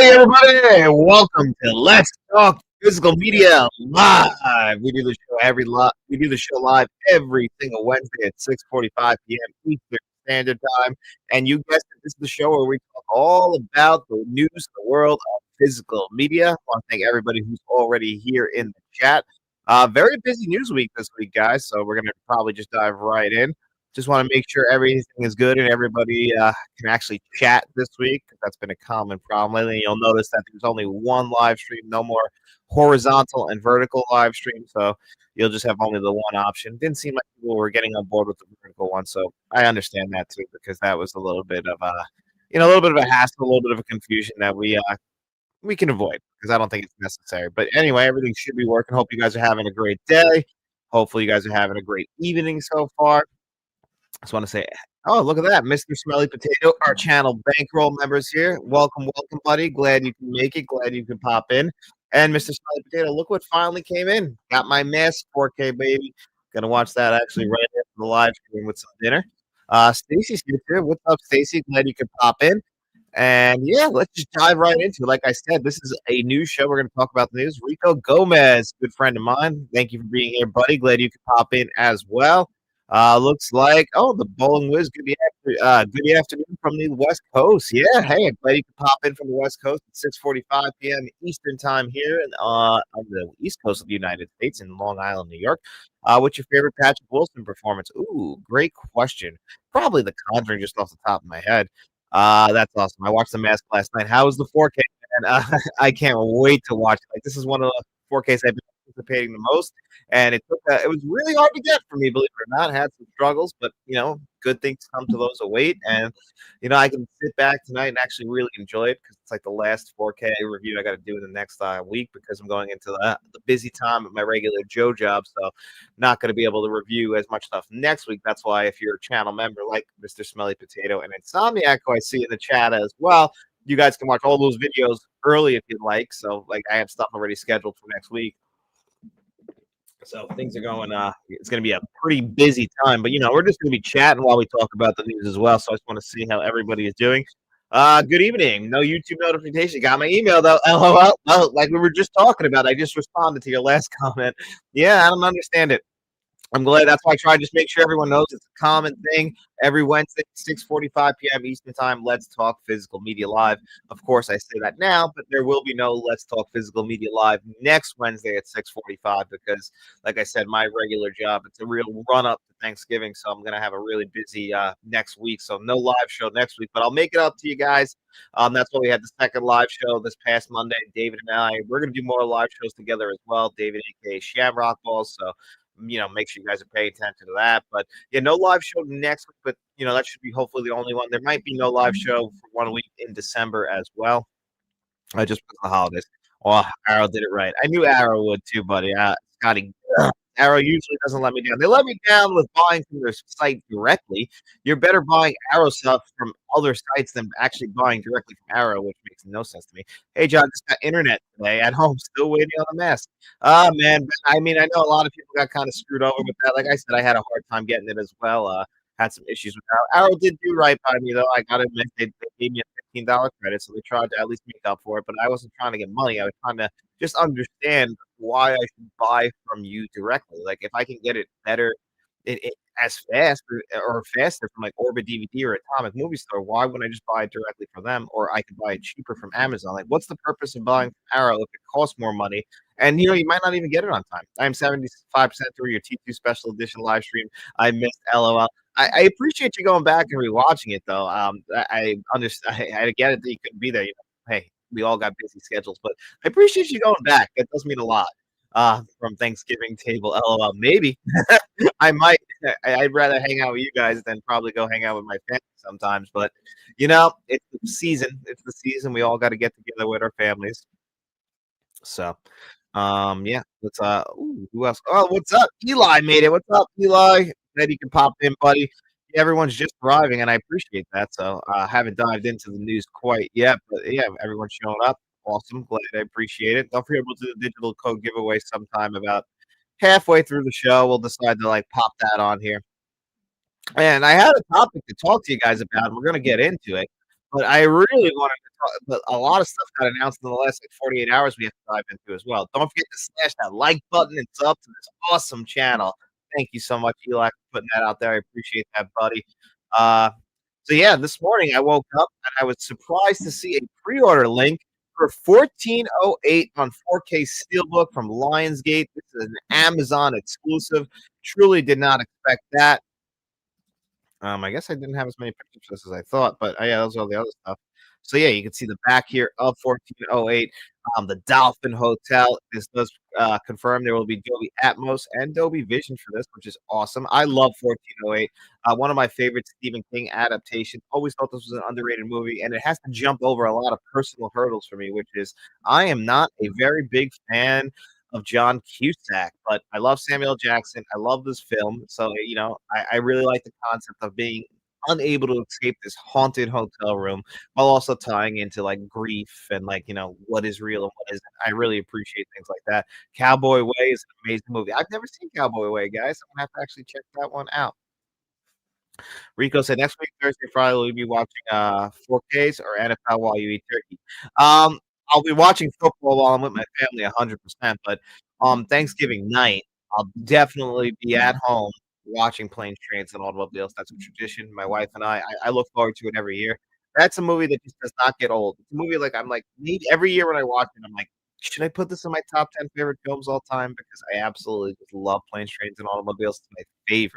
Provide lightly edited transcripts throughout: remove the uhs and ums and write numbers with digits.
Hey everybody, welcome to Let's Talk Physical Media Live. We do the show live every single Wednesday at 6:45 p.m. Eastern Standard Time. And you guessed it, this is the show where we talk all about the news in the world of physical media. I want to thank everybody who's already here in the chat. Very busy news week this week, guys. So we're gonna probably just dive right in. Just want to make sure everything is good and everybody can actually chat this week. That's been a common problem lately. You'll notice that there's only one live stream, no more horizontal and vertical live stream. So you'll just have only the one option. Didn't seem like people were getting on board with the vertical one. So I understand that too, because that was a little bit of a little bit of a hassle, a little bit of a confusion that we can avoid because I don't think it's necessary. But anyway, everything should be working. Hope you guys are having a great day. Hopefully, you guys are having a great evening so far. Just want to say, oh, look at that, Mr. Smelly Potato, our channel bankroll members here. Welcome, welcome, buddy. Glad you can make it. Glad you can pop in. And Mr. Smelly Potato, look what finally came in. Got my mask, 4K baby. Gonna watch that actually right after the live stream with some dinner. Stacy's here too. What's up, Stacy? Glad you could pop in. And yeah, let's just dive right into it. Like I said, this is a news show. We're going to talk about the news. Rico Gomez, good friend of mine. Thank you for being here, buddy. Glad you could pop in as well. Looks like the bowling whiz. Good afternoon from the West Coast. Yeah, hey, I'm glad you could pop in from the West Coast at 6:45 p.m. Eastern time here on the East Coast of the United States in Long Island, New York. What's your favorite Patrick Wilson performance? Ooh, great question. Probably The Conjuring, just off the top of my head. That's awesome. I watched The Mask last night. How was the 4K? And I can't wait to watch it. Like, this is one of the 4Ks I've been anticipating the most. And it was really hard to get for me, believe it or not. Had some struggles, but good things come to those who wait. And I can sit back tonight and actually really enjoy it because it's like the last 4K review I got to do in the next week because I'm going into the busy time of my regular Joe job. So not going to be able to review as much stuff next week. That's why if you're a channel member like Mr. Smelly Potato and Insomniac, who I see in the chat as well, you guys can watch all those videos early if you'd like. So like I have stuff already scheduled for next week. So things are going. It's going to be a pretty busy time, but we're just going to be chatting while we talk about the news as well. So I just want to see how everybody is doing. Good evening. No YouTube notification. Got my email though. LOL. Oh, like we were just talking about. I just responded to your last comment. Yeah, I don't understand it. I'm glad. That's why I try to just make sure everyone knows it's a common thing. Every Wednesday, 6:45 p.m. Eastern Time, Let's Talk Physical Media Live. Of course, I say that now, but there will be no Let's Talk Physical Media Live next Wednesday at 6:45 because, like I said, my regular job, it's a real run-up to Thanksgiving, so I'm going to have a really busy next week. So no live show next week, but I'll make it up to you guys. That's why we had the second live show this past Monday. David and I, we're going to do more live shows together as well. David, a.k.a. Shamrock Balls, so make sure you guys are paying attention to that. But yeah, no live show next week, but that should be hopefully the only one. There might be no live show for 1 week in December as well. Just for the holidays. Oh, Arrow did it right. I knew Arrow would too, buddy. Scotty, Arrow usually doesn't let me down. They let me down with buying from their site directly. You're better buying Arrow stuff from other sites than actually buying directly from Arrow, which makes no sense to me. Hey, John, just got internet today at home, still waiting on the mask. Man, I mean, I know a lot of people got kind of screwed over with that. Like I said, I had a hard time getting it as well. Had some issues with Arrow. Arrow did do right by me, though. I got to admit, they gave me a $15 credit, so they tried to at least make up for it. But I wasn't trying to get money. I was trying to just understand why I should buy from you directly. Like if I can get it better, as fast or faster from like Orbit DVD or Atomic Movie Store, why wouldn't I just buy it directly from them? Or I could buy it cheaper from Amazon. Like what's the purpose of buying from Arrow if it costs more money? And you might not even get it on time. I'm 75% through your T2 special edition live stream. I missed LOL. I appreciate you going back and rewatching it though. I understand. I get it that you couldn't be there. Hey, we all got busy schedules, but I appreciate you going back. It does mean a lot. From Thanksgiving table, LOL. Maybe I might. I'd rather hang out with you guys than probably go hang out with my family sometimes. But it's the season. It's the season. We all got to get together with our families. So, yeah. Let's who else? Oh, what's up? Eli made it. What's up, Eli? Glad you can pop in, buddy. Yeah, everyone's just arriving, and I appreciate that. So, haven't dived into the news quite yet, but yeah, everyone's showing up. Awesome. Glad I appreciate it. Don't forget, we'll do the digital code giveaway sometime about halfway through the show. We'll decide to like pop that on here. And I had a topic to talk to you guys about. We're going to get into it. But I really wanted to talk but a lot of stuff got announced in the last, like, 48 hours we have to dive into as well. Don't forget to smash that like button and sub to this awesome channel. Thank you so much, Eli, for putting that out there. I appreciate that, buddy. Uh, so yeah, this morning I woke up and I was surprised to see a pre-order link for 1408 on 4K Steelbook from Lionsgate. This is an Amazon exclusive. Truly did not expect that. I guess I didn't have as many pictures of this as I thought, but, yeah, those are all the other stuff. So, yeah, you can see the back here of 1408, the Dolphin Hotel. This does, confirm there will be Dolby Atmos and Dolby Vision for this, which is awesome. I love 1408, one of my favorite Stephen King adaptations. Always thought this was an underrated movie, and it has to jump over a lot of personal hurdles for me, which is I am not a very big fan of John Cusack, but I love Samuel Jackson. I love this film. So, I really like the concept of being unable to escape this haunted hotel room while also tying into like grief and like, what is real and what isn't. I really appreciate things like that. Cowboy Way is an amazing movie. I've never seen Cowboy Way, guys. I'm gonna have to actually check that one out. Rico said next week, Thursday, Friday, will you be watching 4Ks or NFL while you eat turkey? I'll be watching football while I'm with my family 100%, but Thanksgiving night, I'll definitely be at home watching Planes, Trains, and Automobiles. That's a tradition. My wife and I look forward to it every year. That's a movie that just does not get old. It's a movie like I'm like maybe every year when I watch it, I'm like, should I put this in my top 10 favorite films all time? Because I absolutely just love Planes, Trains, and Automobiles. It's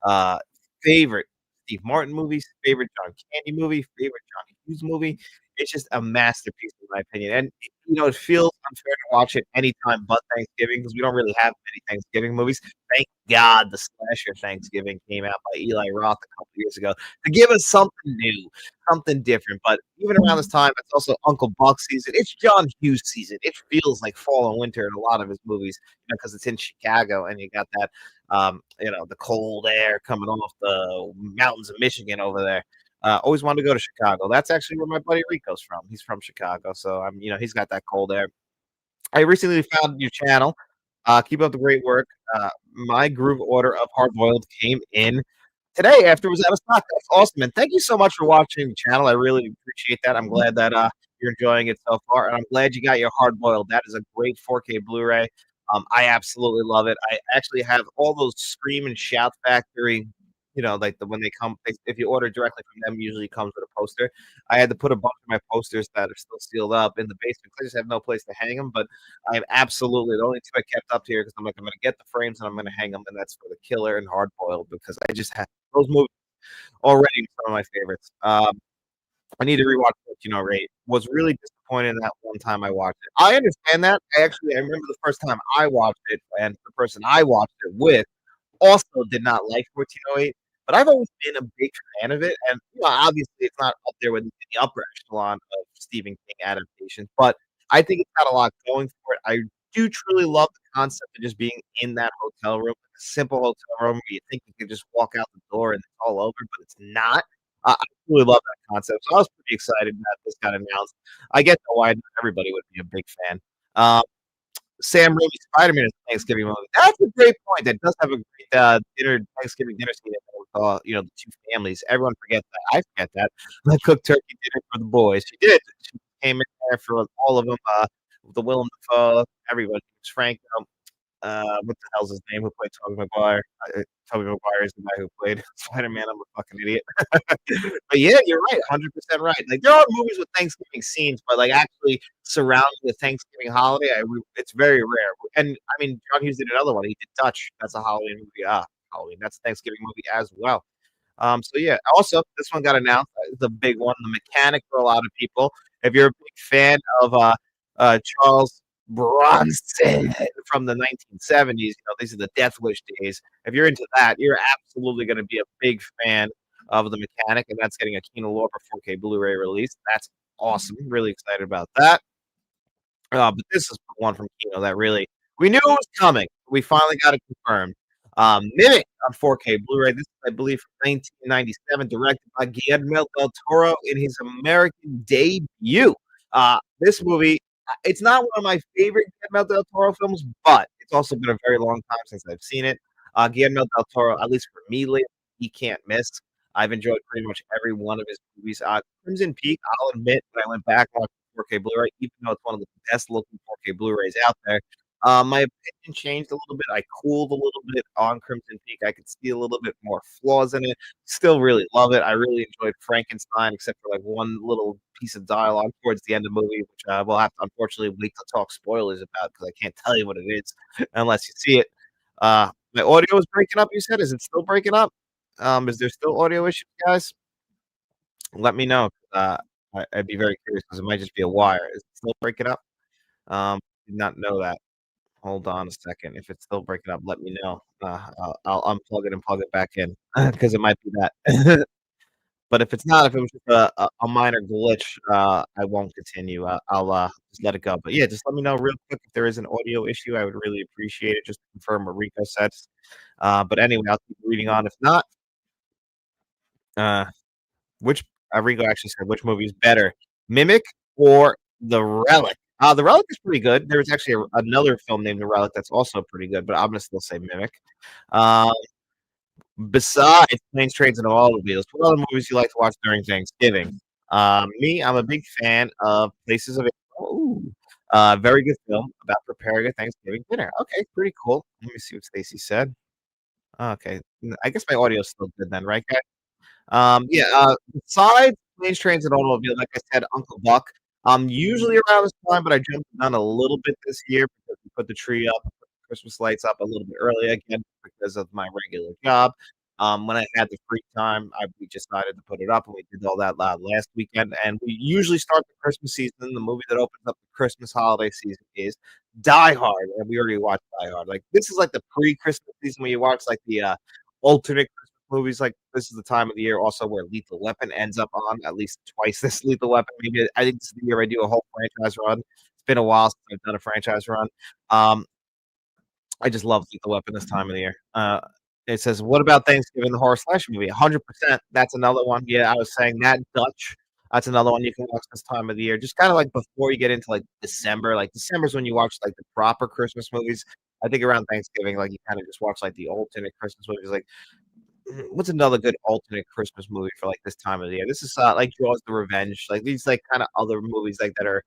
my uh, favorite Steve Martin movies, favorite John Candy movie, favorite John Hughes movie. It's just a masterpiece in my opinion, and, it feels unfair to watch it anytime but Thanksgiving because we don't really have many Thanksgiving movies. Thank God the slasher Thanksgiving came out by Eli Roth a couple years ago to give us something new, something different, but even around this time, it's also Uncle Buck season. It's John Hughes season. It feels like fall and winter in a lot of his movies, because it's in Chicago and you got that, the cold air coming off the mountains of Michigan over there. Always wanted to go to Chicago. That's actually where my buddy Rico's from. He's from Chicago, so he's got that cold air. I recently found your channel. Keep up the great work. My groove order of hard boiled came in today after it was out of stock. That's awesome, and thank you so much for watching the channel. I really appreciate that. I'm glad that you're enjoying it so far, and I'm glad you got your hard boiled. That is a great 4K Blu-ray. I absolutely love it. I actually have all those Scream and Shout Factory, like when they come, if you order directly from them, usually comes with a poster. I had to put a bunch of my posters that are still sealed up in the basement. I just have no place to hang them, but I'm absolutely the only two I kept up here because I'm like, I'm going to get the frames and I'm going to hang them, and that's for the Killer and Hard Boiled because I just have those movies already some of my favorites. I need to rewatch 1408. Was really disappointed that one time I watched it. I understand that. I remember the first time I watched it, and the person I watched it with also did not like 1408, but I've always been a big fan of it, and, obviously, it's not up there with the upper echelon of Stephen King adaptations, but I think it's got a lot going for it. I do truly love the concept of just being in that hotel room, like a simple hotel room where you think you can just walk out the door and it's all over, but it's not. I really love that concept, so I was pretty excited that this got announced. I get why not everybody would be a big fan. Um Sam Raimi's Spider-Man is a Thanksgiving movie. That's a great point. That does have a great, Thanksgiving dinner scene with, the 2 families. Everyone forgets that. I forget that. I cooked turkey dinner for the boys. She did. She came in there for all of them, the Willem Dafoe, everybody. Frank, what the hell's his name? Who played Tobey Maguire? Tobey Maguire is the guy who played Spider-Man. I'm a fucking idiot. But yeah, you're right, 100% right. Like there are movies with Thanksgiving scenes, but like actually surrounding the Thanksgiving holiday, it's very rare. And I mean, John Hughes did another one. He did Dutch. That's a Halloween movie. Halloween. That's a Thanksgiving movie as well. So yeah. Also, this one got announced. It's a big one. The Mechanic for a lot of people. If you're a big fan of Charles Bronson from the 1970s. These are the Death Wish days. If you're into that, you're absolutely going to be a big fan of The Mechanic, and that's getting a Kino Lorber 4K Blu-ray release. That's awesome. Really excited about that. But this is one from Kino that really we knew it was coming. We finally got it confirmed. Mimic on 4K Blu-ray. This is, I believe, from 1997, directed by Guillermo del Toro in his American debut. This movie, it's not one of my favorite Guillermo del Toro films, but it's also been a very long time since I've seen it. Guillermo del Toro, at least for me, lately, he can't miss. I've enjoyed pretty much every one of his movies. Crimson Peak, I'll admit, when I went back and watched the 4K Blu-ray, even though it's one of the best looking 4K Blu-rays out there, my opinion changed a little bit. I cooled a little bit on Crimson Peak. I could see a little bit more flaws in it. Still really love it. I really enjoyed Frankenstein, except for like one little piece of dialogue towards the end of the movie, which we'll have to unfortunately wait to talk spoilers about because I can't tell you what it is unless you see it. My audio is breaking up, you said? Is it still breaking up? Is there still audio issues, guys? Let me know. I'd be very curious because it might just be a wire. Is it still breaking up? Did not know that. Hold on a second. If it's still breaking up, let me know. I'll unplug it and plug it back in because it might be that. But if it's not, if it was just a minor glitch, I won't continue. I'll just let it go. But yeah, just let me know real quick if there is an audio issue. I would really appreciate it just to confirm what Rico said. But anyway, I'll keep reading on. If not, uh, which Rico actually said, which movie is better, Mimic or The Relic? The Relic is pretty good. There's actually another film named The Relic that's also pretty good, but I'm gonna still say Mimic. Uh, Besides Planes, Trains, and Automobiles, what other movies do you like to watch during Thanksgiving? Me, I'm a big fan of Places of Ooh, very good film about preparing a Thanksgiving dinner. Okay, pretty cool. Let me see what Stacy said. Okay, I guess my audio is still good then, right, guys? Yeah, besides Planes, Trains, and Automobiles, like I said, Uncle Buck, usually around this time, but I jumped the gun a little bit this year because we put the tree up, put the Christmas lights up a little bit early again because of my regular job. When I had the free time, we decided to put it up, and we did all that last weekend. And we usually start the Christmas season. The movie that opens up the Christmas holiday season is Die Hard, and we already watched Die Hard. Like this is like the pre-Christmas season where you watch like the alternate movies. Like this is the time of the year also where Lethal Weapon ends up on at least twice this Lethal Weapon. Maybe I think this is the year I do a whole franchise run. It's been a while since I've done a franchise run. Um, I just love Lethal Weapon this time of the year. It says, "What about Thanksgiving, the horror slash movie?" 100%. That's another one. Yeah, I was saying that Dutch. That's another one you can watch this time of the year. Just kind of like before you get into like December. Like December's when you watch like the proper Christmas movies. I think around Thanksgiving, like you kind of just watch like the alternate Christmas movies, like what's another good alternate Christmas movie for like this time of the year? This is like Jaws the Revenge, like these like kind of other movies like that are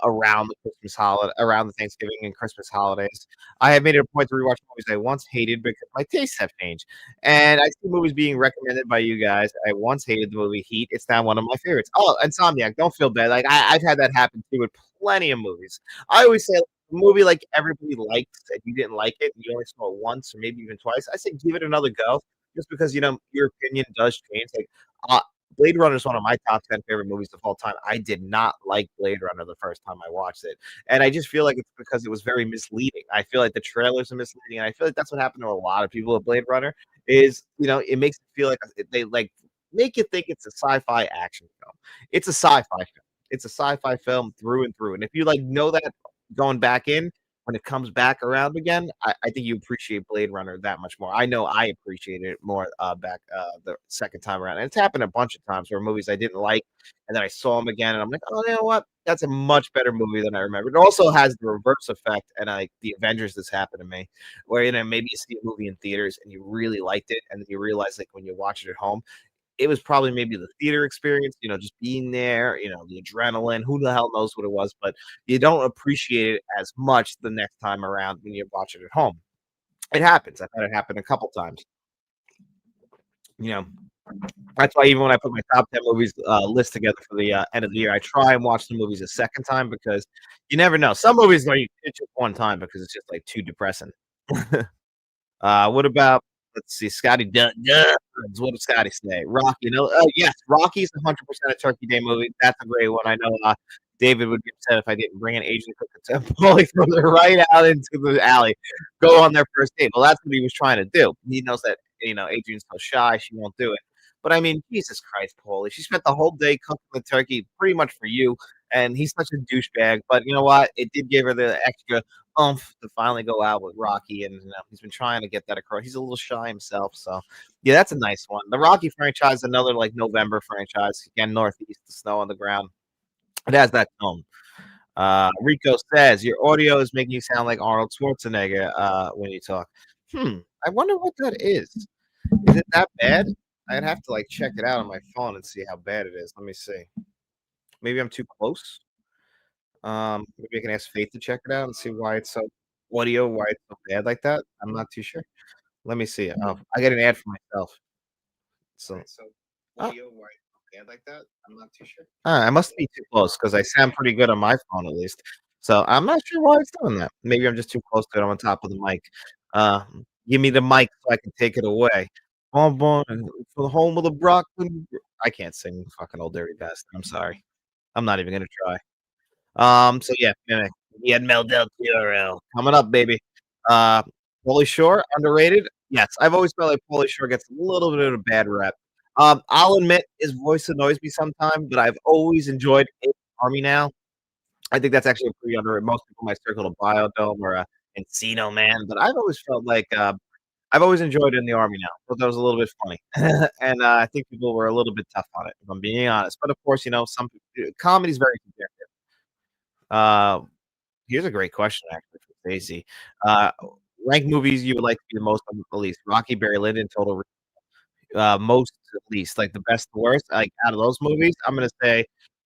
around the Christmas holiday, around the Thanksgiving and Christmas holidays. I have made it a point to rewatch movies I once hated because my tastes have changed. And I see movies being recommended by you guys. I once hated the movie Heat. It's now one of my favorites. Oh, Insomniac, don't feel bad. Like I've had that happen too with plenty of movies. I always say a movie like everybody likes and you didn't like it and you only saw it once or maybe even twice. I say give it another go just because your opinion does change. Like Blade Runner is one of my top 10 favorite movies of all time. I did not like Blade Runner the first time I watched it, and I just feel like it's because it was very misleading. I feel like the trailers are misleading, and I feel like that's what happened to a lot of people with Blade Runner. Is it makes it feel like they like make you think it's a sci-fi action film. It's a sci-fi film. It's a sci-fi film through and through. And if you like know that going back in, when it comes back around again, I think you appreciate Blade Runner that much more. I know I appreciated it more back the second time around. And it's happened a bunch of times where movies I didn't like, and then I saw them again, and I'm like, oh, you know what? That's a much better movie than I remember. It also has the reverse effect, and like the Avengers, this happened to me, where maybe you see a movie in theaters and you really liked it, and then you realize like when you watch it at home, it was probably maybe the theater experience, just being there, the adrenaline, who the hell knows what it was, but you don't appreciate it as much the next time around when you watch it at home. It happens. I've had it happen a couple times. You know, that's why even when I put my top 10 movies list together for the end of the year, I try and watch the movies a second time because you never know. Some movies where you it's just one time because it's just like too depressing. What about let's see, Scotty Duns. What did Scotty say? Rocky. Yes, Rocky's 100% a Turkey Day movie. That's a great one. I know David would be upset if I didn't bring an Asian cook to Paulie throw her right out into the alley, go on their first date. Well, that's what he was trying to do. He knows that Adrian's so shy, she won't do it. But I mean, Jesus Christ, Paulie. She spent the whole day cooking the turkey pretty much for you, and he's such a douchebag. But you know what? It did give her the extra oomph to finally go out with Rocky, and he's been trying to get that across. He's a little shy himself, so yeah, that's a nice one. The Rocky franchise, another like November franchise. Again, Northeast, the snow on the ground. It has that tone. Rico says your audio is making you sound like Arnold Schwarzenegger when you talk. I wonder what that is. Is it that bad? I'd have to like check it out on my phone and see how bad it is. Let me see. Maybe I'm too close. Maybe I can ask Faith to check it out and see why it's so why it's so bad like that. I'm not too sure. Let me see. Oh, I get an ad for myself. So why it's so bad like that. I'm not too sure. I must be too close because I sound pretty good on my phone at least. So I'm not sure why it's doing that. Maybe I'm just too close to it. I'm on top of the mic. Uh, Give me the mic so I can take it away. Boom, for the home of the Brockton. I can't sing fucking old dirty bastard. I'm sorry. I'm not even gonna try. So yeah, anyway, he had Mel Del Toro coming up, baby. Uh, Pauly Shore, underrated? Yes, I've always felt like Pauly Shore gets a little bit of a bad rep. I'll admit his voice annoys me sometimes, but I've always enjoyed In the Army Now. I think that's actually a pretty underrated. Most people might circle a Biodome or a Encino Man, but I've always felt like I've always enjoyed In the Army Now. Thought that was a little bit funny, and I think people were a little bit tough on it, if I'm being honest. But of course, some comedy is very subjective. Uh, Here's a great question actually for Stacey. Uh, Rank movies you would like to be the most on the least. Rocky, Barry Lyndon, most at least, like the best to worst. Like out of those movies, I'm gonna say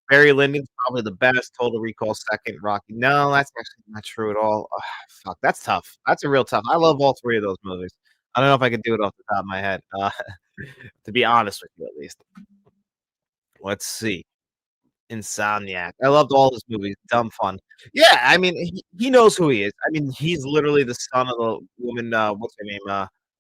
Barry Lyndon's probably the best. Total Recall second. Rocky, no, that's actually not true at all. Ugh, fuck, that's tough. That's a real tough. I love all three of those movies. I don't know if I could do it off the top of my head. To be honest with you, at least. Let's see. Insomniac. I loved all his movies. Dumb fun. Yeah, I mean, he knows who he is. I mean, he's literally the son of the woman. What's her name?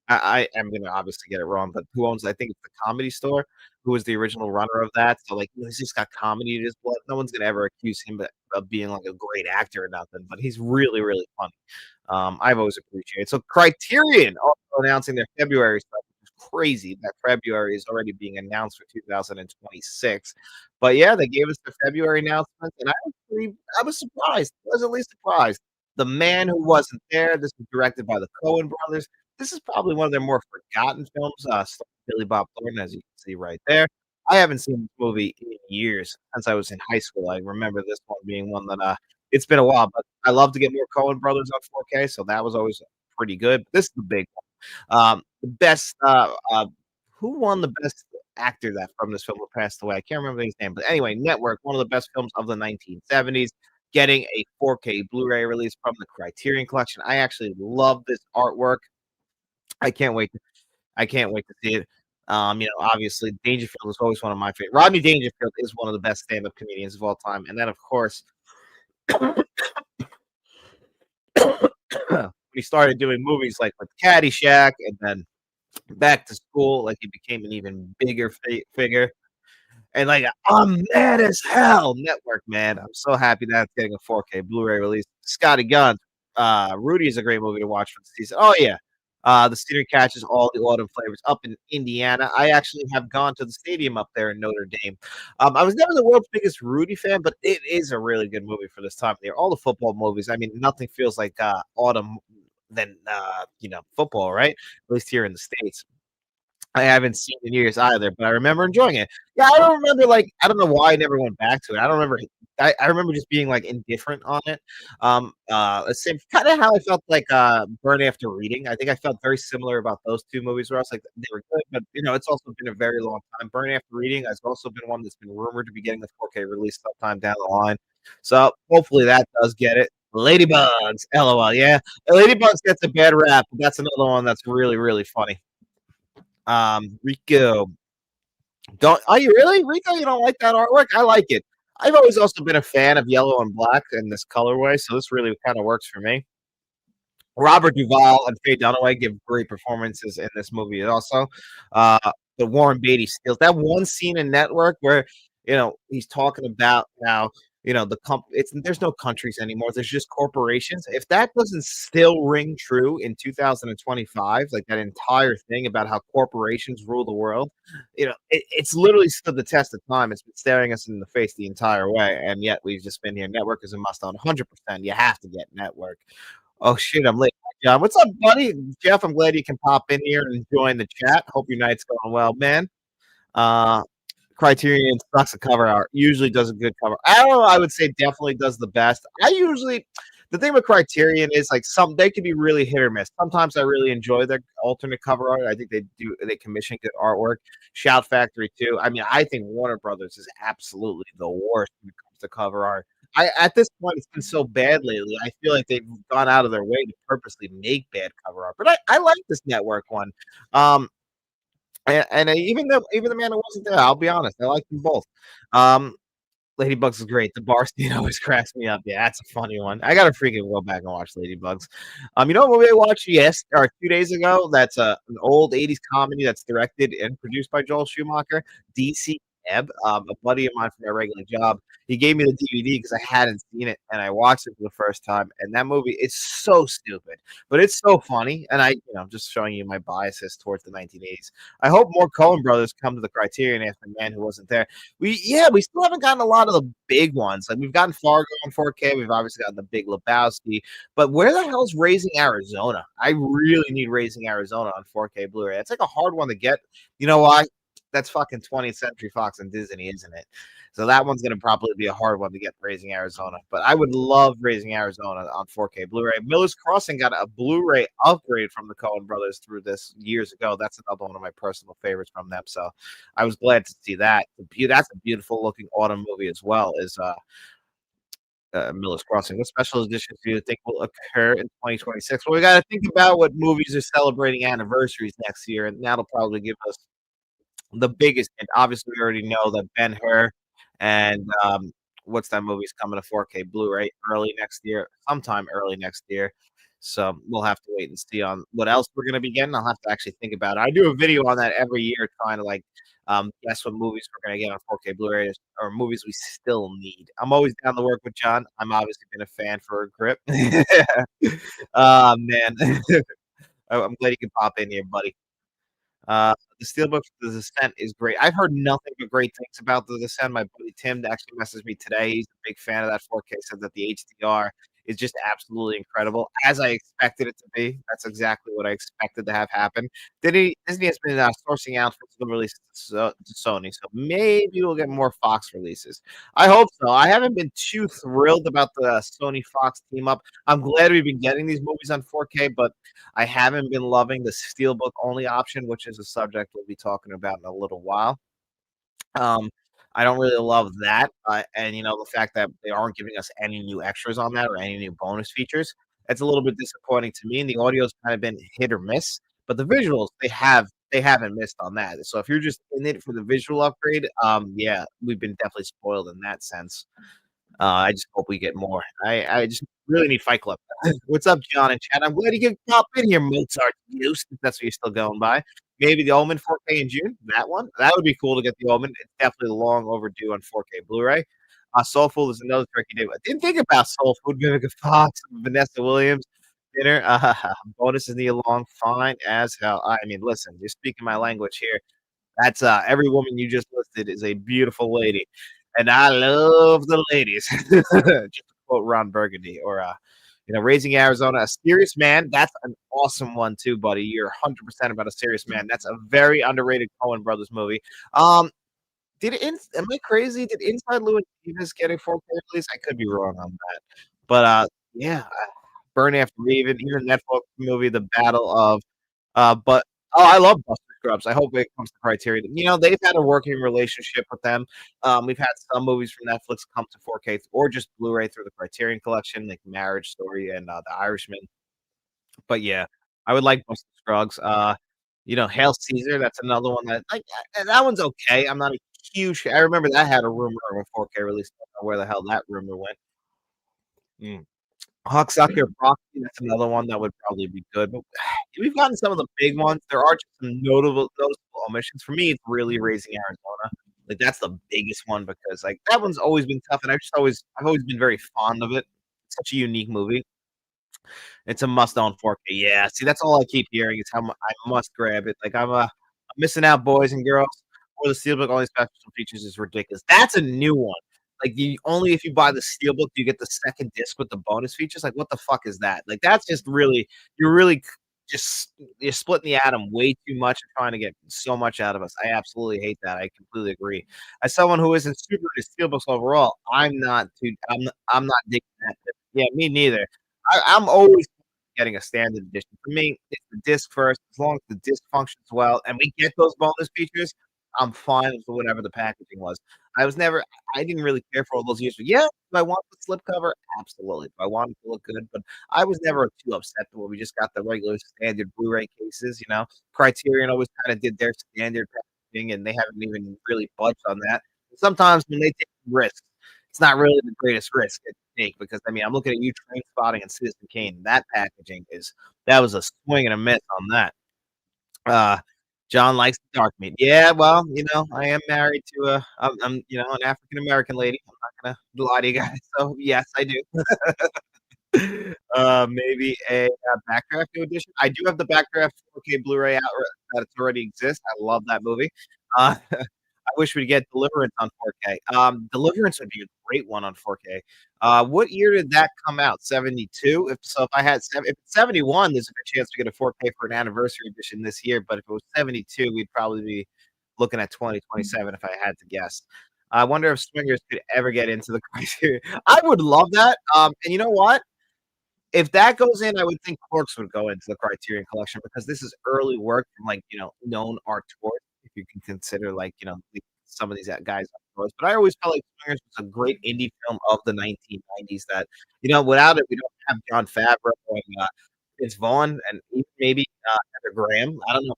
I am gonna obviously get it wrong, but who owns? I think it's the Comedy Store. Who was the original runner of that? So like, he's just got comedy in his blood. No one's gonna ever accuse him of being like a great actor or nothing. But he's really, really funny. I've always appreciated. So Criterion also announcing their February stuff, which is crazy. That February is already being announced for 2026. But yeah, they gave us the February announcement, and I was surprised, pleasantly surprised. The Man Who Wasn't There. This was directed by the Coen brothers. This is probably one of their more forgotten films, starring Billy Bob Thornton, as you can see right there. I haven't seen this movie in years, since I was in high school. I remember this one being one that, it's been a while, but I love to get more Coen brothers on 4K, so that was always pretty good. This is the big one. The best, who won the best actor that from this film who passed away? I can't remember his name, but anyway, Network, one of the best films of the 1970s, getting a 4K Blu-ray release from the Criterion Collection. I actually love this artwork. I can't wait. I can't wait to see it. Obviously, Dangerfield is always one of my favorite. Rodney Dangerfield is one of the best stand-up comedians of all time, and then of course, when he started doing movies like with Caddyshack and then Back to School, like he became an even bigger figure. And like, I'm mad as hell. Network, man. I'm so happy that's getting a 4K Blu-ray release. Scotty Gunn. Rudy is a great movie to watch for the season. Oh yeah. The theater catches all the autumn flavors up in Indiana. I actually have gone to the stadium up there in Notre Dame. I was never the world's biggest Rudy fan, but it is a really good movie for this time of year. All the football movies. I mean, nothing feels like autumn than football, right? At least here in the States. I haven't seen in years either, but I remember enjoying it. Yeah, I don't remember I don't know why I never went back to it. I don't remember. I remember just being like indifferent on it. Same kind of how I felt like Burn After Reading. I think I felt very similar about those two movies where I was like they were good, but it's also been a very long time. Burn After Reading has also been one that's been rumored to be getting a 4K release sometime down the line. So hopefully that does get it. Ladybugs, LOL. Yeah, Ladybugs gets a bad rap, but that's another one that's really really funny. Rico. Don't are you really? Rico, you don't like that artwork? I like it. I've always also been a fan of yellow and black in this colorway, so this really kind of works for me. Robert Duvall and Faye Dunaway give great performances in this movie also. Uh, but Warren Beatty steals that one scene in Network where he's talking about how there's no countries anymore. There's just corporations. If that doesn't still ring true in 2025, like that entire thing about how corporations rule the world, it's literally stood the test of time. It's been staring us in the face the entire way, and yet we've just been here. Network is a must on 100%. You have to get Network. Oh shit, I'm late. John, what's up, buddy? Jeff, I'm glad you can pop in here and join the chat. Hope your night's going well, man. Criterion sucks at cover art. Usually does a good cover. I don't know. I would say definitely does the best. the thing with Criterion is like some they can be really hit or miss. Sometimes I really enjoy their alternate cover art. I think they commission good artwork. Shout Factory too. I mean, I think Warner Brothers is absolutely the worst when it comes to cover art. I at this point it's been so bad lately. I feel like they've gone out of their way to purposely make bad cover art. But I like this network one. Um even though even the man who wasn't there, I'll be honest, I like them both. Um Ladybugs is great. The bar scene always cracks me up. Yeah, that's a funny one. I gotta freaking go back and watch Ladybugs. You know what movie I watched 2 days ago? That's an old '80s comedy that's directed and produced by Joel Schumacher. DC Ebb. A buddy of mine from my regular job. He gave me the DVD because I hadn't seen it, and I watched it for the first time. And that movie is so stupid, but it's so funny. And I'm just showing you my biases towards the 1980s. I hope more Coen brothers come to the Criterion after Man Who Wasn't There. We still haven't gotten a lot of the big ones. Like we've gotten Fargo on 4K. We've obviously gotten The Big Lebowski. But where the hell's Raising Arizona? I really need Raising Arizona on 4K Blu-ray. It's like a hard one to get. You know why? That's fucking 20th Century Fox and Disney, isn't it? So that one's gonna probably be a hard one to get, Raising Arizona. But I would love Raising Arizona on 4K Blu-ray. Miller's Crossing got a Blu-ray upgrade from the Coen brothers through this years ago. That's another one of my personal favorites from them. So I was glad to see that. That's a beautiful looking autumn movie as well. Is Miller's Crossing. What special editions do you think will occur in 2026? Well, we got to think about what movies are celebrating anniversaries next year, and that'll probably give us the biggest, and obviously we already know that Ben-Hur and, what's that movie's coming to 4K Blu-ray early next year, sometime early next year. So we'll have to wait and see on what else we're gonna be getting. I'll have to actually think about it. I do a video on that every year trying to, like, guess what movies we're gonna get on 4K Blu-ray or movies we still need. I'm always down to work with John. I'm obviously been a fan for a grip. Oh, man. I'm glad you could pop in here, buddy. The Steelbook for The Descent is great. I've heard nothing but great things about The Descent. My buddy Tim actually messaged me today. He's a big fan of that 4K, said that the HDR is just absolutely incredible, as I expected it to be. That's exactly what I expected to have happen. Disney has been sourcing out for the release to Sony, so maybe we'll get more Fox releases. I hope so. I haven't been too thrilled about the Sony Fox team up. I'm glad we've been getting these movies on 4K, but I haven't been loving the Steelbook only option, which is a subject we'll be talking about in a little while. Um, I don't really love that, and the fact that they aren't giving us any new extras on that or any new bonus features. It's a little bit disappointing to me. And the audio's kind of been hit or miss, but the visuals they haven't missed on that. So if you're just in it for the visual upgrade, yeah, we've been definitely spoiled in that sense. I just hope we get more. I just really need Fight Club. What's up, John and Chad? I'm glad you could pop in here, Mozart Muse, if that's what you're still going by. Maybe the Omen 4K in June. That one. That would be cool to get the Omen. It's definitely long overdue on 4K Blu-ray. Soul Food is another trick you did. I didn't think about Soul Food. Vivica Fox, Vanessa Williams dinner. Bonus is Nia Long, fine as hell. I mean, listen, you're speaking my language here. That's every woman you just listed is a beautiful lady, and I love the ladies. Just to quote Ron Burgundy, or Raising Arizona, A Serious Man. That's an awesome one too, buddy. You're 100% about A Serious Man. That's a very underrated Coen Brothers movie. Um, am I crazy? Did Inside Llewyn Davis get a 4K release? I could be wrong on that, but yeah, Burn After Reading, even Netflix movie, The Battle of but I love Buster Scrubs. I hope it comes to Criterion. They've had a working relationship with them. We've had some movies from Netflix come to 4K or just Blu-ray through the Criterion Collection, like Marriage Story and The Irishman. But yeah, I would like Buster Scruggs. Hail Caesar. That's another one that one's okay. I'm not a huge. I remember that had a rumor of a 4K release. I don't know where the hell that rumor went. Mm. Hucksucker Proxy, that's another one that would probably be good, but we've gotten some of the big ones. There are just some noticeable omissions. For me, it's really Raising Arizona. Like, that's the biggest one because, like, that one's always been tough, and I've always been very fond of it. It's such a unique movie. It's a must own 4K. Yeah, see, that's all I keep hearing is how I must grab it. Like, I'm missing out, boys and girls. Or the Steelbook only special features is ridiculous. That's a new one. Like, only if you buy the Steelbook do you get the second disc with the bonus features. Like, what the fuck is that? Like, that's just really you're really you're splitting the atom way too much and trying to get so much out of us. I absolutely hate that. I completely agree. As someone who isn't super into Steelbooks overall, I'm not digging that. Yeah, me neither. I'm always getting a standard edition. For me, it's the disc first. As long as the disc functions well and we get those bonus features, I'm fine with whatever the packaging was. I was never I didn't really care for all those years. Yeah, do I want the slipcover? Absolutely. Do I want it to look good? But I was never too upset when we just got the regular standard Blu-ray cases. Criterion always kinda did their standard packaging, and they haven't even really budged on that. Sometimes when they take risks, it's not really the greatest risk to take because, I mean, I'm looking at you Train Spotting and Citizen Kane. That packaging is that was a swing and a miss on that. Uh, John likes the dark meat. Yeah, well, I am married to an African American lady. I'm not gonna lie to you guys. So yes, I do. Maybe a Backdraft new edition. I do have the Backdraft 4K Blu-ray out that's already exists. I love that movie. I wish we'd get Deliverance on 4K. Deliverance would be a great one on 4K. What year did that come out? 72? If I had if it's 71, there's a good chance we get a 4K for an anniversary edition this year. But if it was 72, we'd probably be looking at 2027 if I had to guess. I wonder if swingers could ever get into the criteria. I would love that. And you know what? If that goes in, I would think Clerks would go into the Criterion Collection because this is early work from, like, known artors, if you can consider, like, some of these guys artors. But I always felt like Swingers was a great indie film of the 1990s that, without it, we don't have Jon Favreau and, Vince Vaughn and even maybe, Heather Graham. I don't know,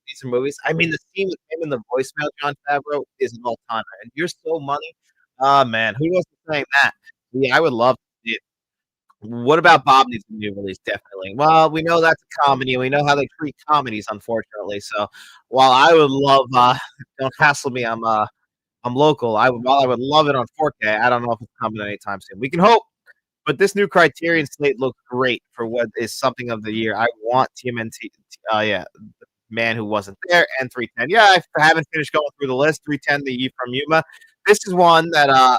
these are movies. I mean, the scene with him in the voicemail, Jon Favreau, is an all-timer, and "You're So Money," oh, man, who wasn't saying that? Yeah, I would love to see it. What about Bob needs a new release? Definitely. Well, we know that's a comedy, and we know how they treat comedies, unfortunately. So, while I would love, "Don't Hassle Me," I'm local. While I would love it on 4K, I don't know if it's coming anytime soon. We can hope, but this new Criterion slate looks great for what is something of the year. I want TMNT. Yeah, the Man Who Wasn't There and 310. Yeah, I haven't finished going through the list. 310, the Ye from Yuma. This is one that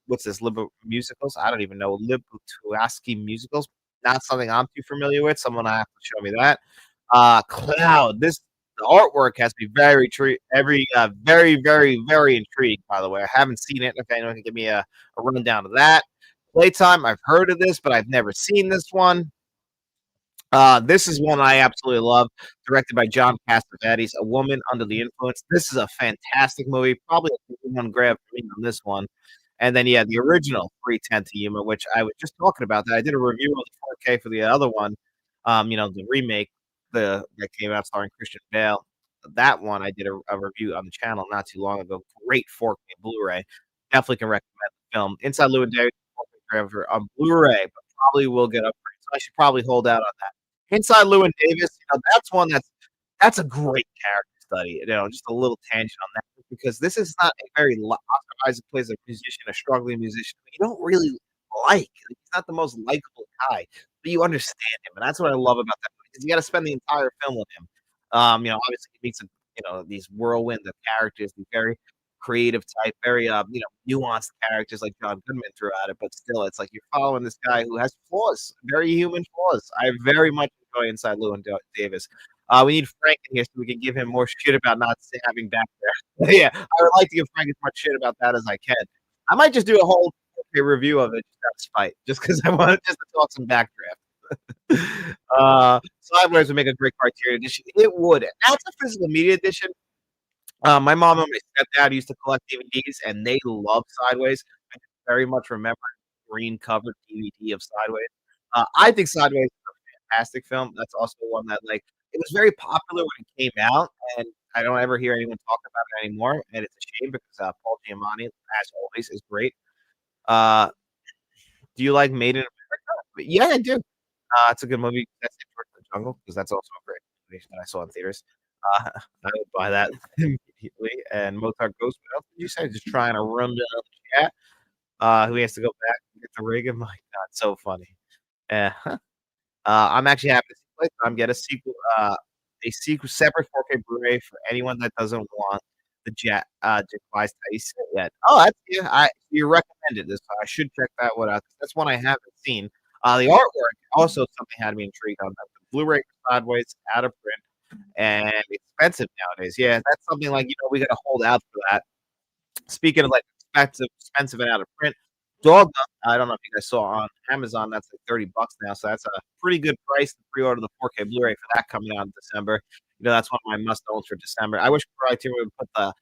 what's this? Musicals? I don't even know. Libutuaski musicals. Not something I'm too familiar with. Someone I have to show me that. Cloud. The artwork has me very, very, very intrigued. By the way, I haven't seen it. If anyone can give me a rundown of that. Playtime. I've heard of this, but I've never seen this one. This is one I absolutely love, directed by John Cassavetes, A Woman Under the Influence. This is a fantastic movie, probably a one grab for me on this one. And then, yeah, the original 310 to Yuma, which I was just talking about that. I did a review of the 4K for the other one, the remake that came out starring Christian Bale. That one I did a review on the channel not too long ago. Great 4K Blu-ray. Definitely can recommend the film. Inside Llewyn Davis 4K on Blu-ray, but probably will get upgraded. So I should probably hold out on that. Inside Llewyn Davis, that's one that's a great character study. Just a little tangent on that because this is not a very Oscar Isaac plays a musician, a struggling musician. You don't really like. He's not the most likable guy, but you understand him, and that's what I love about that movie because you got to spend the entire film with him. Obviously he meets these whirlwind of characters, these very creative type, very nuanced characters like John Goodman throughout it, but still, it's like you're following this guy who has flaws, very human flaws. I very much enjoy Inside Llewyn Davis. We need Frank in here so we can give him more shit about not having back there. Yeah, I would like to give Frank as much shit about that as I can. I might just do a whole review of it just out of spite, just because I want just to talk some backdraft. Sideways would make a great Criterion edition. It would. That's a physical media edition. My mom and my stepdad used to collect DVDs, and they love Sideways. I very much remember green covered DVD of Sideways. I think Sideways is a fantastic film. That's also one that it was very popular when it came out, and I don't ever hear anyone talk about it anymore. And it's a shame because Paul Giamatti, as always, is great. Do you like Made in America? Yeah, I do. It's a good movie. That's it for the Jungle because that's also a great movie that I saw in theaters. I would buy that immediately. And Mozart Ghost. What else did you say? Just trying to run down the chat. Who has to go back and get the rig? My God, so funny. Uh, I'm actually happy to see Playtime get a sequel separate 4K Blu-ray for anyone that doesn't want the Jack Tyson yet. Oh, that's you recommended this. So I should check that one out. That's one I haven't seen. The artwork also something had me intrigued on that. The Blu-ray Sideways out of print and expensive nowadays. Yeah, that's something like we got to hold out for that. Speaking of expensive and out of print, Dog, I don't know if you guys saw on Amazon, that's like $30 now, so that's a pretty good price to pre-order the 4K Blu-ray for that coming out in December. That's one of my must-owns for December. I wish Criterion would put out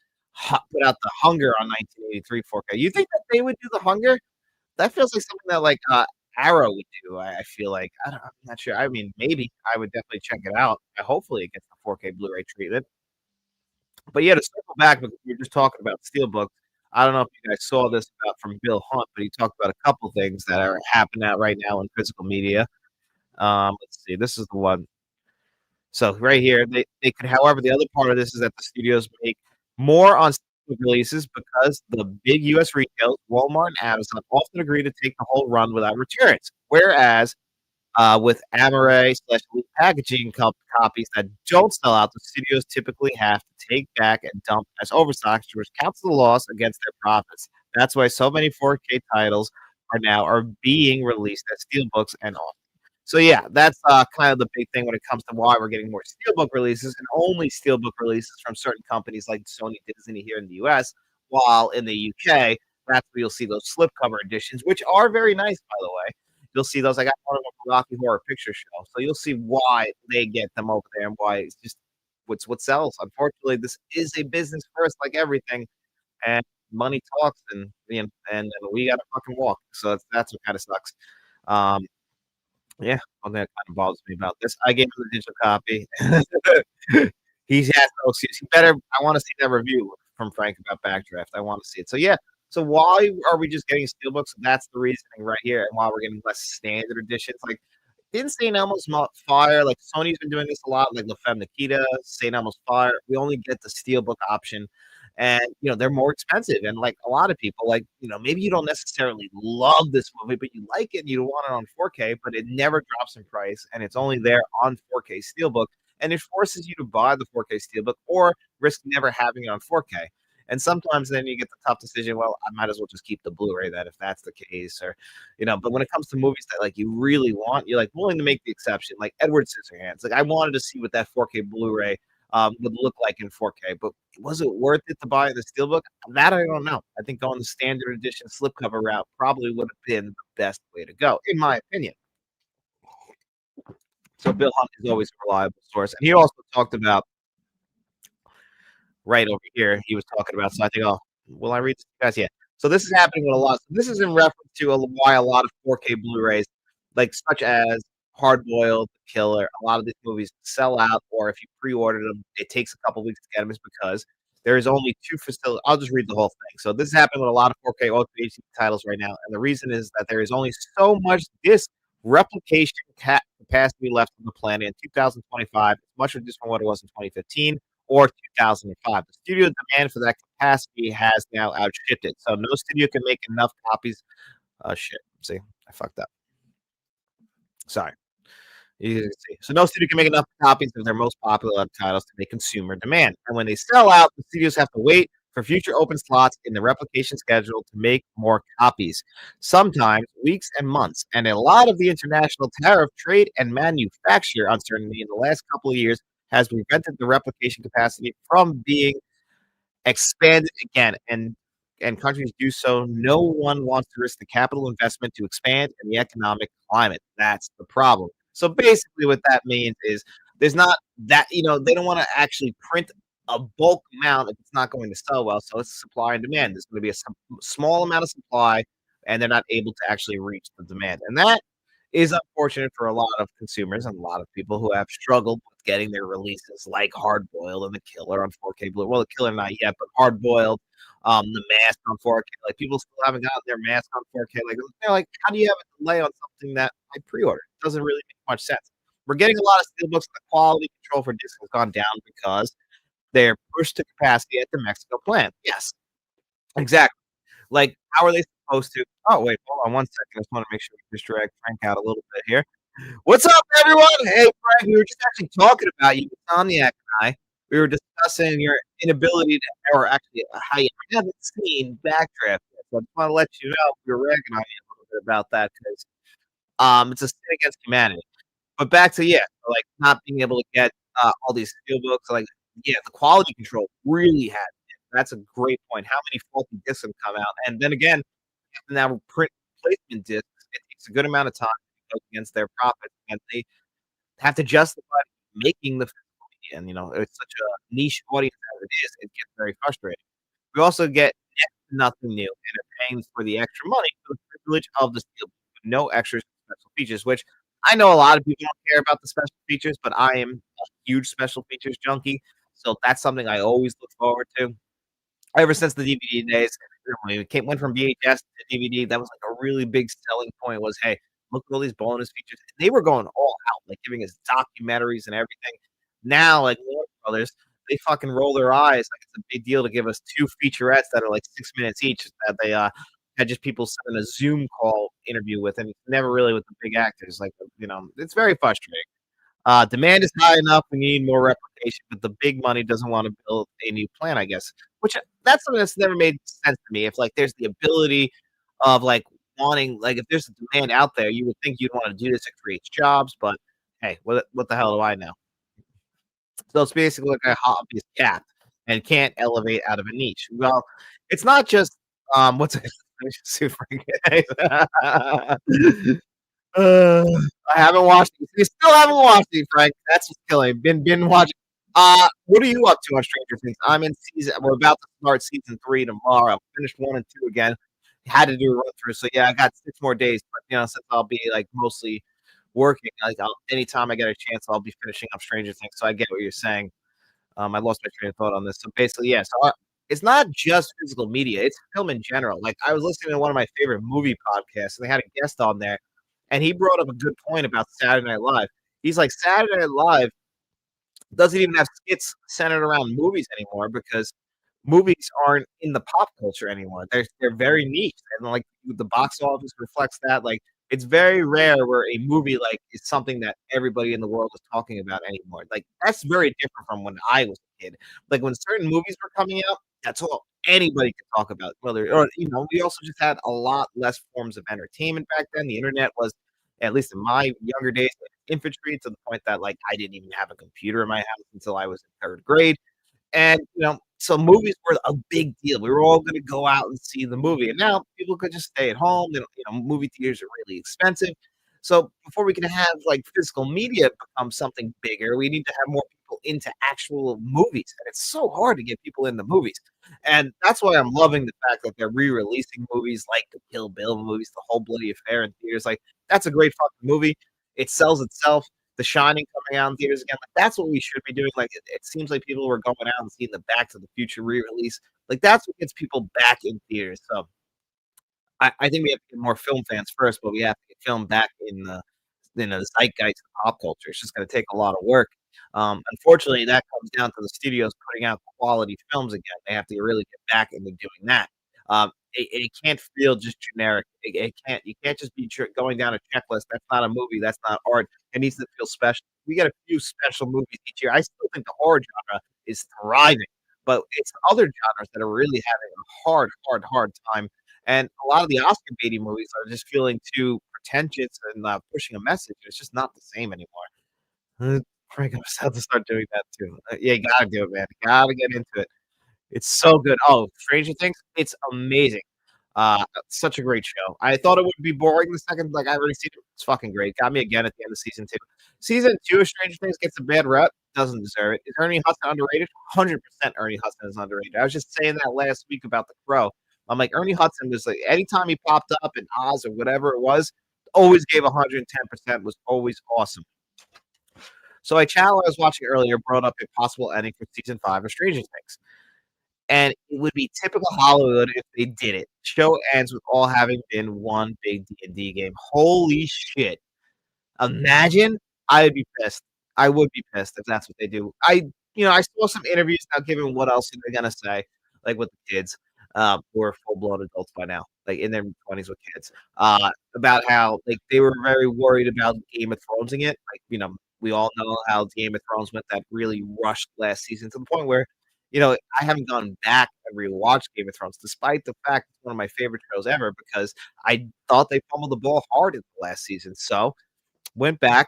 the Hunger on 1983 4K. You think that they would do the Hunger? That feels like something that like Arrow would do. I feel like I'm not sure. I mean, maybe I would definitely check it out. Hopefully, it gets the 4K Blu-ray treatment. But yeah, to circle back, because we were just talking about Steelbook. I don't know if you guys saw this about from Bill Hunt, but he talked about a couple things that are happening out right now in physical media. Let's see, this is the one. So right here, they could, however, the other part of this is that the studios make more on releases because the big U.S. retailers, Walmart and Amazon, often agree to take the whole run without returns. Whereas with Amaray/Elite packaging copies that don't sell out, the studios typically have to take back and dump as overstocks, which counts the loss against their profits. That's why so many 4K titles are being released as steelbooks and off. So yeah, that's kind of the big thing when it comes to why we're getting more steelbook releases and only steelbook releases from certain companies like Sony, Disney here in the US, while in the UK, that's where you'll see those slipcover editions, which are very nice, by the way. You'll see those. I got one of them from Rocky Horror Picture Show, so you'll see why they get them over there and why it's just what sells. Unfortunately, this is a business first, like everything, and money talks, and and we got to fucking walk. So that's what kind of sucks. Um, yeah, one thing that kind of bothers me about this, I gave him the digital copy. He has no excuse. He better. I want to see that review from Frank about Backdraft. I want to see it. So yeah. So why are we just getting steelbooks? That's the reasoning right here, and why we're getting less standard editions. Like, didn't St. Elmo's Fire? Like Sony's been doing this a lot. Like La Femme Nikita, St. Elmo's Fire. We only get the steelbook option, and they're more expensive. And like a lot of people, like maybe you don't necessarily love this movie, but you like it and you want it on 4K, but it never drops in price, and it's only there on 4K steelbook, and it forces you to buy the 4K steelbook or risk never having it on 4K. And sometimes then you get the tough decision. Well, I might as well just keep the Blu-ray then if that's the case, or But when it comes to movies that like you really want, you're like willing to make the exception. Like Edward Scissorhands. Like I wanted to see what that 4K Blu-ray would look like in 4K, but was it worth it to buy the steelbook? That I don't know. I think going the standard edition slipcover route probably would have been the best way to go, in my opinion. So Bill Hunt is always a reliable source, and he also talked about right over here. He was talking about. So I think, oh, will I read this, guys? Yeah. So this is happening with a lot. So this is in reference to why a lot of 4K Blu-rays, like such as Hard Boiled, Killer, a lot of these movies sell out, or if you pre-order them, it takes a couple weeks to get them, is because there is only two facilities. I'll just read the whole thing. So this is happening with a lot of 4K Ultra HD titles right now, and the reason is that there is only so much disc replication capacity left on the planet in 2025, much reduced from what it was in 2015 or 2005. The studio demand for that capacity has now outstripped it. So no studio can make enough copies. Oh shit! See, I fucked up. Sorry. You can see. So no studio can make enough copies of their most popular titles to make consumer demand. And when they sell out, the studios have to wait for future open slots in the replication schedule to make more copies, sometimes weeks and months. And a lot of the international tariff, trade, and manufacturer uncertainty in the last couple of years has prevented the replication capacity from being expanded again. And countries do so. No one wants to risk the capital investment to expand in the economic climate. That's the problem. So basically, what that means is there's not that they don't want to actually print a bulk amount if it's not going to sell well. So it's supply and demand. There's going to be a small amount of supply, and they're not able to actually reach the demand, and that is unfortunate for a lot of consumers and a lot of people who have struggled with getting their releases, like Hard Boiled and The Killer on 4K Blue. Well, The Killer not yet, but Hard Boiled, The Mask on 4K. Like people still haven't gotten their Mask on 4K. Like they're like, how do you have a delay on something that I pre-ordered? It doesn't really make much sense. We're getting a lot of steelbooks. The quality control for discs has gone down because they're pushed to capacity at the Mexico plant. Yes, exactly. Like, how are they supposed to? Oh, wait, hold on one second. I just want to make sure we just drag Frank out a little bit here. What's up, everyone? Hey, Frank, we were just actually talking about you, Insomniac and I. We were discussing your inability to, or actually how you haven't seen Backdraft yet. So I just want to let you know we were ragging on you a little bit about that because it's a sin against humanity. But back to like not being able to get all these steelbooks, like the quality control really has. That's a great point. How many faulty discs have come out? And then again, have to now print replacement discs. It takes a good amount of time to go against their profits, and they have to justify making the physical media. And it's such a niche audience as it is. It gets very frustrating. We also get next to nothing new, and are paying for the extra money for the privilege of the steelbook with no extra special features. Which I know a lot of people don't care about the special features, but I am a huge special features junkie. So that's something I always look forward to ever since the DVD days. When it went from VHS to DVD, that was like a really big selling point. Was hey, look at all these bonus features. They were going all out, like giving us documentaries and everything. Now, like Warner Brothers, they fucking roll their eyes like it's a big deal to give us two featurettes that are like 6 minutes each. That they had just people sending a Zoom call interview with, and never really with the big actors. Like it's very frustrating. Demand is high enough. We need more replication, but the big money doesn't want to build a new plant, I guess. Which that's something that's never made sense to me. If like there's the ability of like wanting, like if there's a demand out there, you would think you'd want to do this. It creates jobs, but hey, what the hell do I know? So it's basically like a hobby is capped and can't elevate out of a niche. Well, it's not just what's it? Super. Uh, I haven't watched it. You still haven't watched it, Frank. That's what's killing. Been watching. What are you up to on Stranger Things? I'm in season. We're about to start season 3 tomorrow. Finished 1 and 2 again. Had to do a run through, so yeah, I got 6 more days. But since I'll be like mostly working, like anytime I get a chance, I'll be finishing up Stranger Things. So I get what you're saying. I lost my train of thought on this. So basically, yeah. So it's not just physical media; it's film in general. Like I was listening to one of my favorite movie podcasts, and they had a guest on there, and he brought up a good point about Saturday Night Live. He's like, Saturday Night Live doesn't even have skits centered around movies anymore because movies aren't in the pop culture anymore. They're very niche, and like the box office reflects that. Like it's very rare where a movie like is something that everybody in the world is talking about anymore. Like that's very different from when I was a kid. Like when certain movies were coming out, that's all anybody could talk about. Whether or we also just had a lot less forms of entertainment back then. The internet was, at least in my younger days, infantry to the point that like I didn't even have a computer in my house until I was in third grade. And so movies were a big deal. We were all going to go out and see the movie, and now people could just stay at home. And movie theaters are really expensive. So before we can have like physical media become something bigger, we need to have more people into actual movies, and it's so hard to get people into movies. And that's why I'm loving the fact that they're re-releasing movies like the Kill Bill movies, the whole bloody affair in theaters. Like that's a great fucking movie. It sells itself. The Shining coming out in theaters again. Like that's what we should be doing. Like it seems like people were going out and seeing the Back to the Future re-release. Like that's what gets people back in theaters. So I think we have to get more film fans first, but we have to get film back in the zeitgeist of pop culture. It's just going to take a lot of work. Unfortunately, that comes down to the studios putting out quality films again. They have to really get back into doing that. It can't feel just generic. It can't. You can't just be going down a checklist. That's not a movie. That's not art. It needs to feel special. We get a few special movies each year. I still think the horror genre is thriving, but it's other genres that are really having a hard time. And a lot of the Oscar baiting movies are just feeling too pretentious and pushing a message. It's just not the same anymore. Frank, I'm about to start doing that too. Yeah, you gotta do it, man. You gotta get into it. It's so good. Oh, Stranger Things, it's amazing. Such a great show. I thought it would be boring the second, like I already seen it. It's fucking great. Got me again at the end of season 2. Season 2 of Stranger Things gets a bad rep. Doesn't deserve it. Is Ernie Hudson underrated? 100% Ernie Hudson is underrated. I was just saying that last week about The Crow. I'm like, Ernie Hudson was like, anytime he popped up in Oz or whatever it was, always gave 110%, was always awesome. So a channel I was watching earlier brought up a possible ending for season 5 of Stranger Things. And it would be typical Hollywood if they did it. Show ends with all having been one big D&D game. Holy shit. Imagine. I would be pissed. I would be pissed if that's what they do. I saw some interviews now given what else are they gonna say, like with the kids, who are full blown adults by now, like in their 20s with kids, about how like they were very worried about Game of Thronesing it. Like, we all know how Game of Thrones went that really rushed last season to the point where I haven't gone back and rewatched Game of Thrones, despite the fact it's one of my favorite shows ever, because I thought they fumbled the ball hard in the last season. So went back,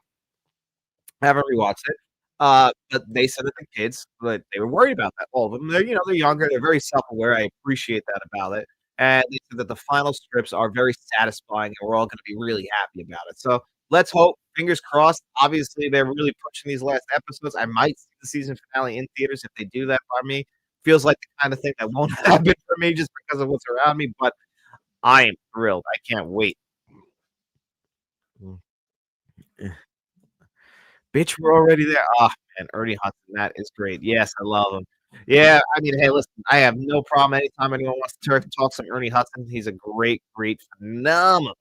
haven't rewatched it. But they said that the kids, but they were worried about that. All of them, they're younger, they're very self aware. I appreciate that about it. and they said that the final scripts are very satisfying, and we're all gonna be really happy about it. So let's hope, fingers crossed. Obviously, they're really pushing these last episodes. I might see the season finale in theaters if they do that by me. Feels like the kind of thing that won't happen for me just because of what's around me, but I am thrilled. I can't wait. Mm. Eh. Bitch, we're already there. Oh, man, Ernie Hudson, that is great. Yes, I love him. Yeah, I mean, hey, listen, I have no problem anytime anyone wants to talk some Ernie Hudson. He's a great, great, phenomenal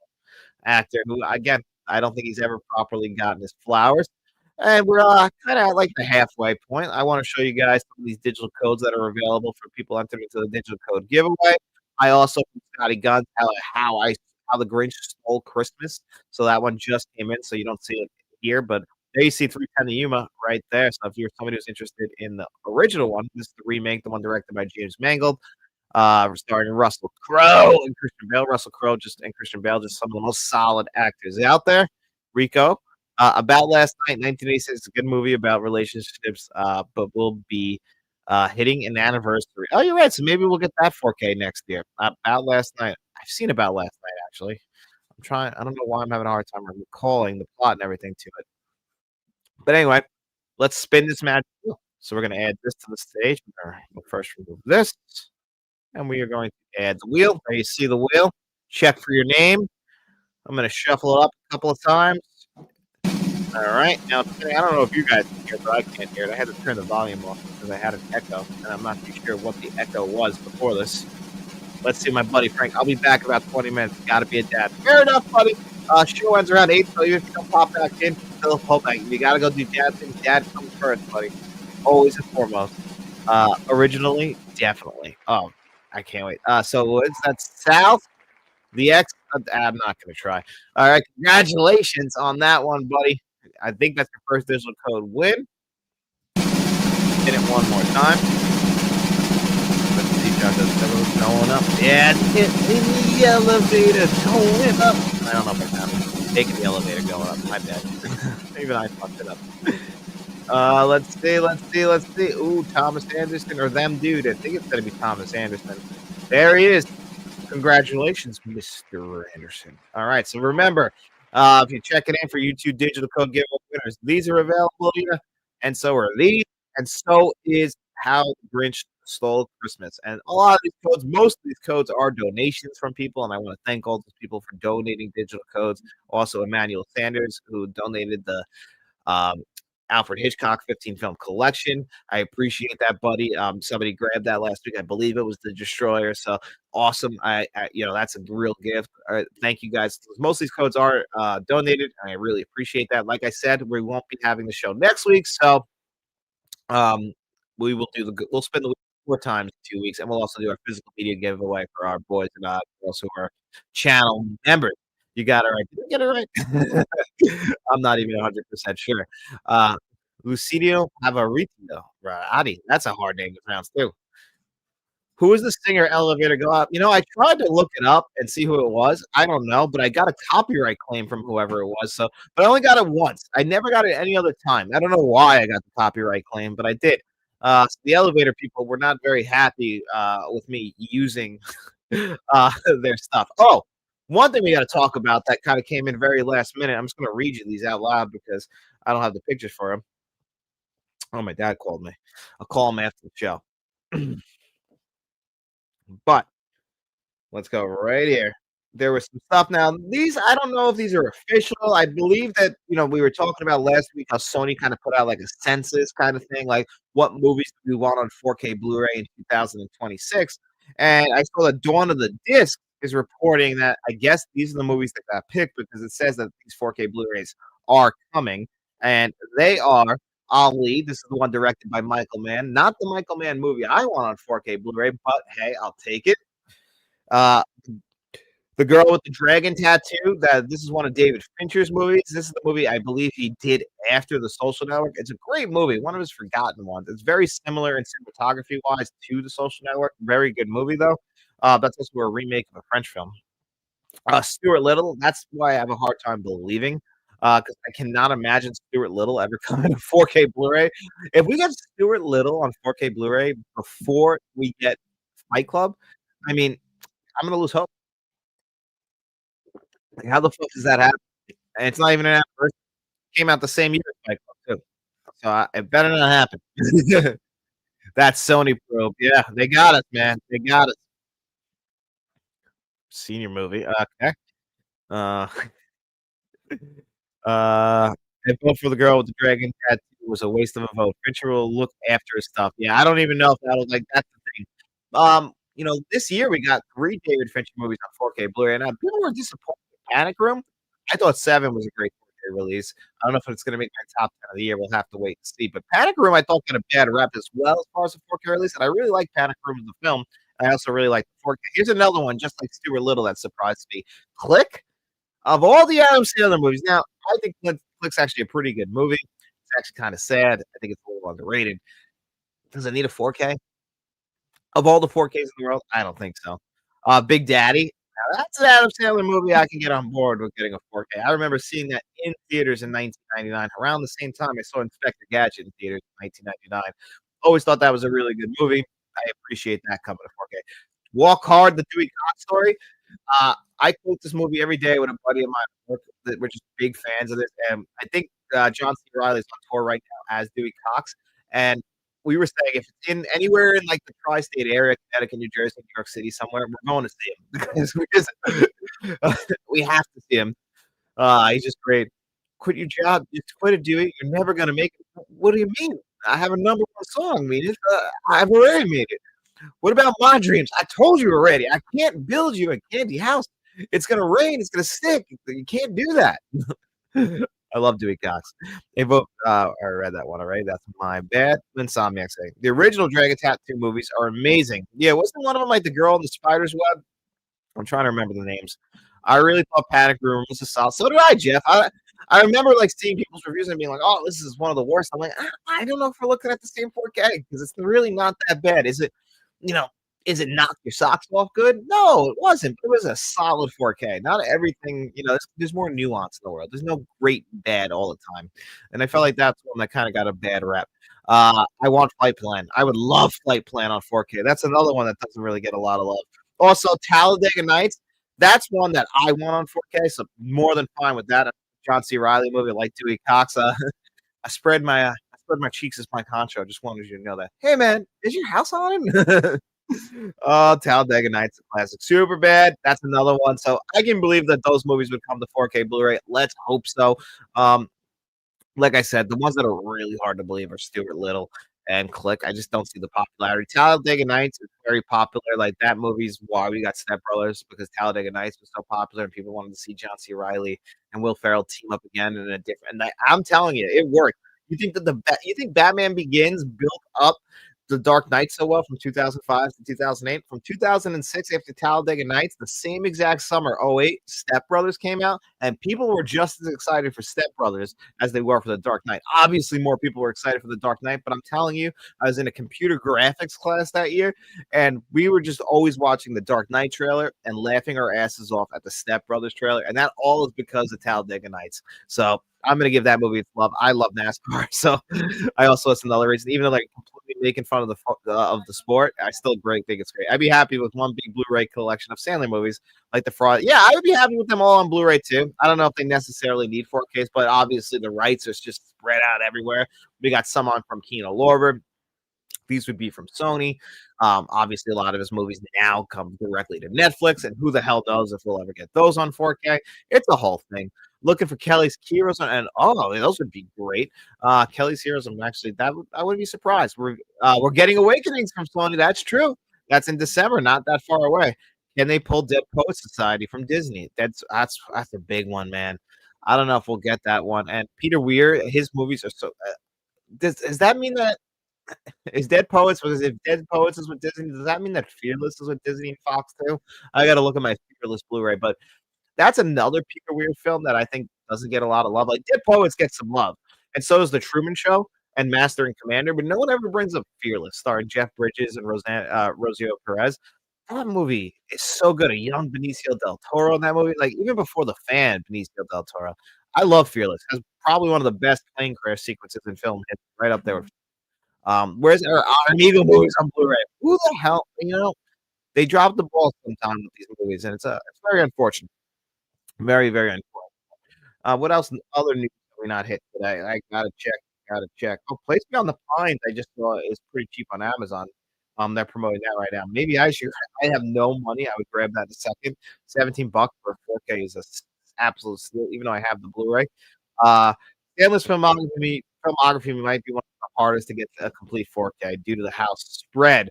actor who, again, I don't think he's ever properly gotten his flowers. And we're kind of at like the halfway point. I want to show you guys some of these digital codes that are available for people entering into the digital code giveaway. I also from Scotty Guns how the Grinch stole Christmas. So that one just came in, so you don't see it here, but there you see 310 to Yuma right there. So if you're somebody who's interested in the original one, this is the remake, the one directed by James Mangold, starring Russell Crowe and Christian Bale. Russell Crowe just and Christian Bale, just some of the most solid actors out there. Rico, About Last Night, 1986, is a good movie about relationships, but will be hitting an anniversary. Oh, you're right. So maybe we'll get that 4K next year. About Last Night. I've seen About Last Night actually. I'm trying. I don't know why I'm having a hard time recalling the plot and everything to it. But anyway, let's spin this magic wheel. So we're going to add this to the stage. We'll first remove this. And we are going to add the wheel. There you see the wheel. Check for your name. I'm going to shuffle it up a couple of times. All right. Now, I don't know if you guys can hear it, but I can't hear it. I had to turn the volume off because I had an echo, and I'm not too sure what the echo was before this. Let's see my buddy Frank. I'll be back about 20 minutes. Got to be a dad. Fair enough, buddy. Show ends around 8, so even if you don't pop back in, still hope you got to go do dad things. Dad comes first, buddy. Always and foremost. Originally, definitely. Oh, I can't wait. So what's that? South, the X. I'm not going to try. All right. Congratulations on that one, buddy. I think that's your first digital code win. Hit it one more time. Let's see how that's going up. Yeah, get in the elevator going up. I don't know if I have taking the elevator going up. My bad. Even I fucked it up. Let's see. Ooh, Thomas Anderson or them dude. I think it's gonna be Thomas Anderson. There he is. Congratulations, Mr. Anderson. All right, so remember, if you're checking in for YouTube digital code giveaway winners, these are available here, and so are these, and so is How Grinch Stole Christmas. And a lot of these codes, most of these codes are donations from people, and I want to thank all those people for donating digital codes. Also, Emmanuel Sanders, who donated the um, Alfred Hitchcock 15 film collection. I appreciate that, buddy. Somebody grabbed that last week. I believe it was the Destroyer. So awesome. That's a real gift. All right, thank you guys. Most of these codes are donated, and I really appreciate that. Like I said, we won't be having the show next week, so um, we'll spend the week 4 times in 2 weeks, and we'll also do our physical media giveaway for our boys and girls who are channel members. You got it right. Did I get it right? I'm not even 100% sure. Lucidio Pavarotti. Adi, that's a hard name to pronounce too. Who is the singer Elevator Go Up? I tried to look it up and see who it was. I don't know, but I got a copyright claim from whoever it was. So, but I only got it once. I never got it any other time. I don't know why I got the copyright claim, but I did. So the elevator people were not very happy with me using their stuff. Oh, one thing we got to talk about that kind of came in very last minute. I'm just going to read you these out loud because I don't have the pictures for them. Oh, my dad called me. I'll call him after the show. But let's go right here. There was some stuff. Now, these, I don't know if these are official. I believe that, we were talking about last week how Sony kind of put out like a census kind of thing, like what movies do we want on 4K Blu-ray in 2026. And I saw that Dawn of the Disc is reporting that I guess these are the movies that got picked because it says that these 4K Blu-rays are coming. And they are Ali. This is the one directed by Michael Mann. Not the Michael Mann movie I want on 4K Blu-ray, but hey, I'll take it. Uh, the Girl with the Dragon Tattoo. This is one of David Fincher's movies. This is the movie I believe he did after The Social Network. It's a great movie, one of his forgotten ones. It's very similar in cinematography wise to The Social Network. Very good movie though. That's also a remake of a French film. Stuart Little. That's why I have a hard time believing. Because I cannot imagine Stuart Little ever coming to 4K Blu-ray. If we get Stuart Little on 4K Blu-ray before we get Fight Club, I mean, I'm gonna lose hope. Like, how the fuck does that happen? And it's not even an anniversary. Came out the same year as Fight Club too. So it better not happen. That Sony probe. Yeah, they got us, man. They got us. Senior movie. Okay. Uh, uh, and vote for the girl with the dragon tattoo was a waste of a vote. Fincher will look after his stuff. Yeah, I don't even know if that'll like that's the thing. This year we got 3 David Fincher movies on 4K Blu-ray, and people were disappointed with Panic Room. I thought Seven was a great 4K release. I don't know if it's gonna make my top 10 of the year. We'll have to wait and see. But Panic Room I thought got a bad rep as well as far as the 4K release, and I really like Panic Room as the film. I also really like the 4K. Here's another one, just like Stuart Little, that surprised me. Click. Of all the Adam Sandler movies, now I think Click's actually a pretty good movie. It's actually kind of sad. I think it's a little underrated. Does it need a 4K? Of all the 4Ks in the world, I don't think so. Big Daddy. Now that's an Adam Sandler movie I can get on board with getting a 4K. I remember seeing that in theaters in 1999, around the same time I saw Inspector Gadget in theaters in 1999. Always thought that was a really good movie. I appreciate that coming to 4K. Walk Hard, the Dewey Cox story. I quote this movie every day with a buddy of mine that we're just big fans of this, and I think John C. Reilly's on tour right now as Dewey Cox, and we were saying if it's in anywhere in like the tri-state area, Connecticut, New Jersey, New York City, somewhere, we're going to see him because we have to see him. He's just great. Quit your job, just quit it, Dewey. You're never gonna make it. What do you mean? I have a number one song. I mean, I've already made it. What about my dreams? I told you already. I can't build you a candy house. It's gonna rain. It's gonna stick. You can't do that. I love Dewey Cox. They both. I read that one already. That's my bad. Insomniac saying the original Dragon Tattoo movies are amazing. Yeah, wasn't one of them like the girl in the spider's web? I'm trying to remember the names. I really thought Panic Room was a solid. So did I, Jeff. I remember like seeing people's reviews and being like, "Oh, this is one of the worst." I'm like, I don't know if we're looking at the same 4K because it's really not that bad. You know, is it knock your socks off good? No, it wasn't. It was a solid 4K. Not everything, there's more nuance in the world. There's no great and bad all the time. And I felt like that's one that kind of got a bad rep. I want Flight Plan. I would love Flight Plan on 4K. That's another one that doesn't really get a lot of love. Also, Talladega Nights. That's one that I want on 4K. So more than fine with that. John C. Reilly movie, like Dewey Cox. I spread my cheeks as my concho. I just wanted you to know that. Hey man, is your house on? Oh, Talladega Nights, a classic. Super bad. That's another one. So I can believe that those movies would come to 4K Blu-ray. Let's hope so. Um, like I said, the ones that are really hard to believe are Stuart Little and Click. I just don't see the popularity. Talladega Nights is very popular. Like that movie's why we got Step Brothers because Talladega Nights was so popular and people wanted to see John C. Reilly and Will Ferrell team up again in a different. And I'm telling you, it worked. You think that you think Batman Begins built up the Dark Knight so well from 2005 to 2008. From 2006, after Talladega Nights, the same exact summer, '08, Step Brothers came out, and people were just as excited for Step Brothers as they were for the Dark Knight. Obviously, more people were excited for the Dark Knight, but I'm telling you, I was in a computer graphics class that year, and we were just always watching the Dark Knight trailer and laughing our asses off at the Step Brothers trailer, and that all is because of Talladega Nights. So I'm gonna give that movie its love. I love NASCAR, so I also that's another reason. Even though like completely making fun of the sport, I still think it's great. I'd be happy with one big Blu-ray collection of Sandler movies, like The Fraud. Yeah, I would be happy with them all on Blu-ray too. I don't know if they necessarily need 4Ks, but obviously the rights are just spread out everywhere. We got some on from Kino Lorber. These would be from Sony. Obviously, a lot of his movies now come directly to Netflix, and who the hell knows if we'll ever get those on 4K? It's a whole thing. Looking for Kelly's Heroes, and those would be great. Kelly's Heroes, I would be surprised. We're getting Awakenings from Sony. That's true. That's in December, not that far away. Can they pull Dead Poets Society from Disney? That's a big one, man. I don't know if we'll get that one. And Peter Weir, his movies are so. Does that mean that is Dead Poets? Because if Dead Poets is with Disney, does that mean that Fearless is with Disney and Fox too? I got to look at my Fearless Blu-ray, but that's another Peter Weir film that I think doesn't get a lot of love. Like Dead Poets gets some love, and so does The Truman Show and Master and Commander, but no one ever brings up Fearless, starring Jeff Bridges and Rocio Perez. That movie is so good. A young Benicio del Toro in that movie, like even before The Fan, Benicio del Toro. I love Fearless. It's probably one of the best plane crash sequences in film, right up there with where's our Amigo movies on Blu-ray? Who the hell, They drop the ball sometimes with these movies, and it's very unfortunate. Very, very unfortunate. What else other news have we not hit today? I gotta check, gotta check. Oh, Place Beyond the Pines, I just saw is pretty cheap on Amazon. They're promoting that right now. Maybe I should. I have no money. I would grab that in a second. 17 bucks for 4K is a absolute steal, even though I have the Blu-ray. Uh, Stanley's filmography might be one of the hardest to get a complete 4K due to how spread